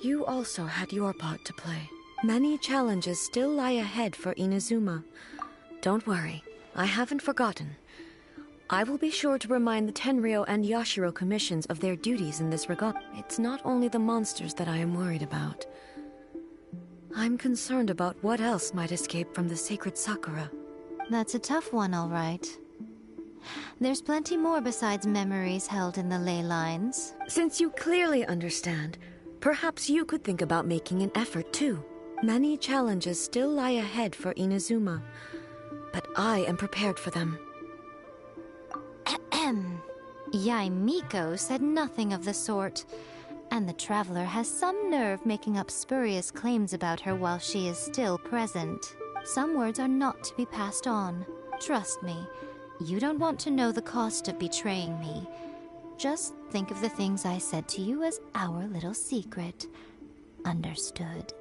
C: you also had your part to play. Many challenges still lie ahead for Inazuma. Don't worry. I haven't forgotten. I will be sure to remind the Tenryo and Yashiro commissions of their duties in this regard. It's not only the monsters that I am worried about. I'm concerned about what else might escape from the sacred Sakura.
J: That's a tough one, all right. There's plenty more besides memories held in the ley lines.
C: Since you clearly understand, Perhaps you could think about making an effort too. Many challenges still lie ahead for Inazuma, but I am prepared for them.
J: Yaimiko said nothing of the sort, and the traveler has some nerve making up spurious claims about her while she is still present. Some words are not to be passed on. Trust me, you don't want to know the cost of betraying me. Just think of the things I said to you as our little secret. Understood?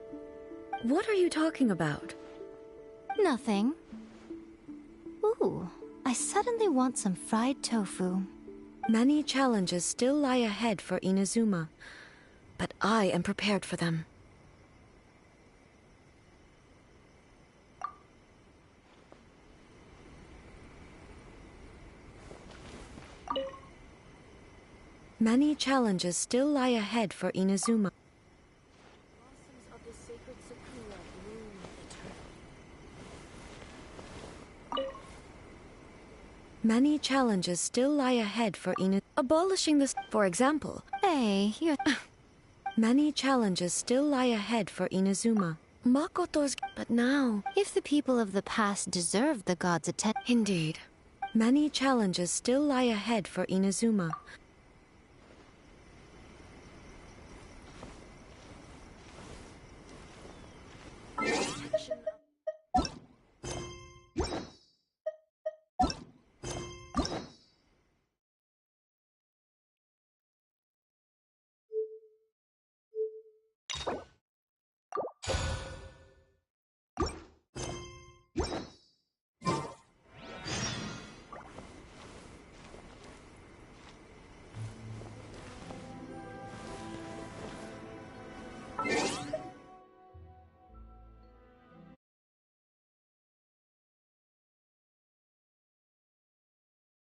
C: What are you talking about?
J: Nothing. Ooh, I suddenly want some fried tofu.
C: Many challenges still lie ahead for Inazuma, but I am prepared for them. Many challenges still lie ahead for Inazuma. Many challenges still lie ahead for abolishing this, for example.
J: Hey, you're...
C: Many challenges still lie ahead for Inazuma. Makoto's... But now...
J: If the people of the past deserve the gods' attention...
C: Indeed. Many challenges still lie ahead for Inazuma,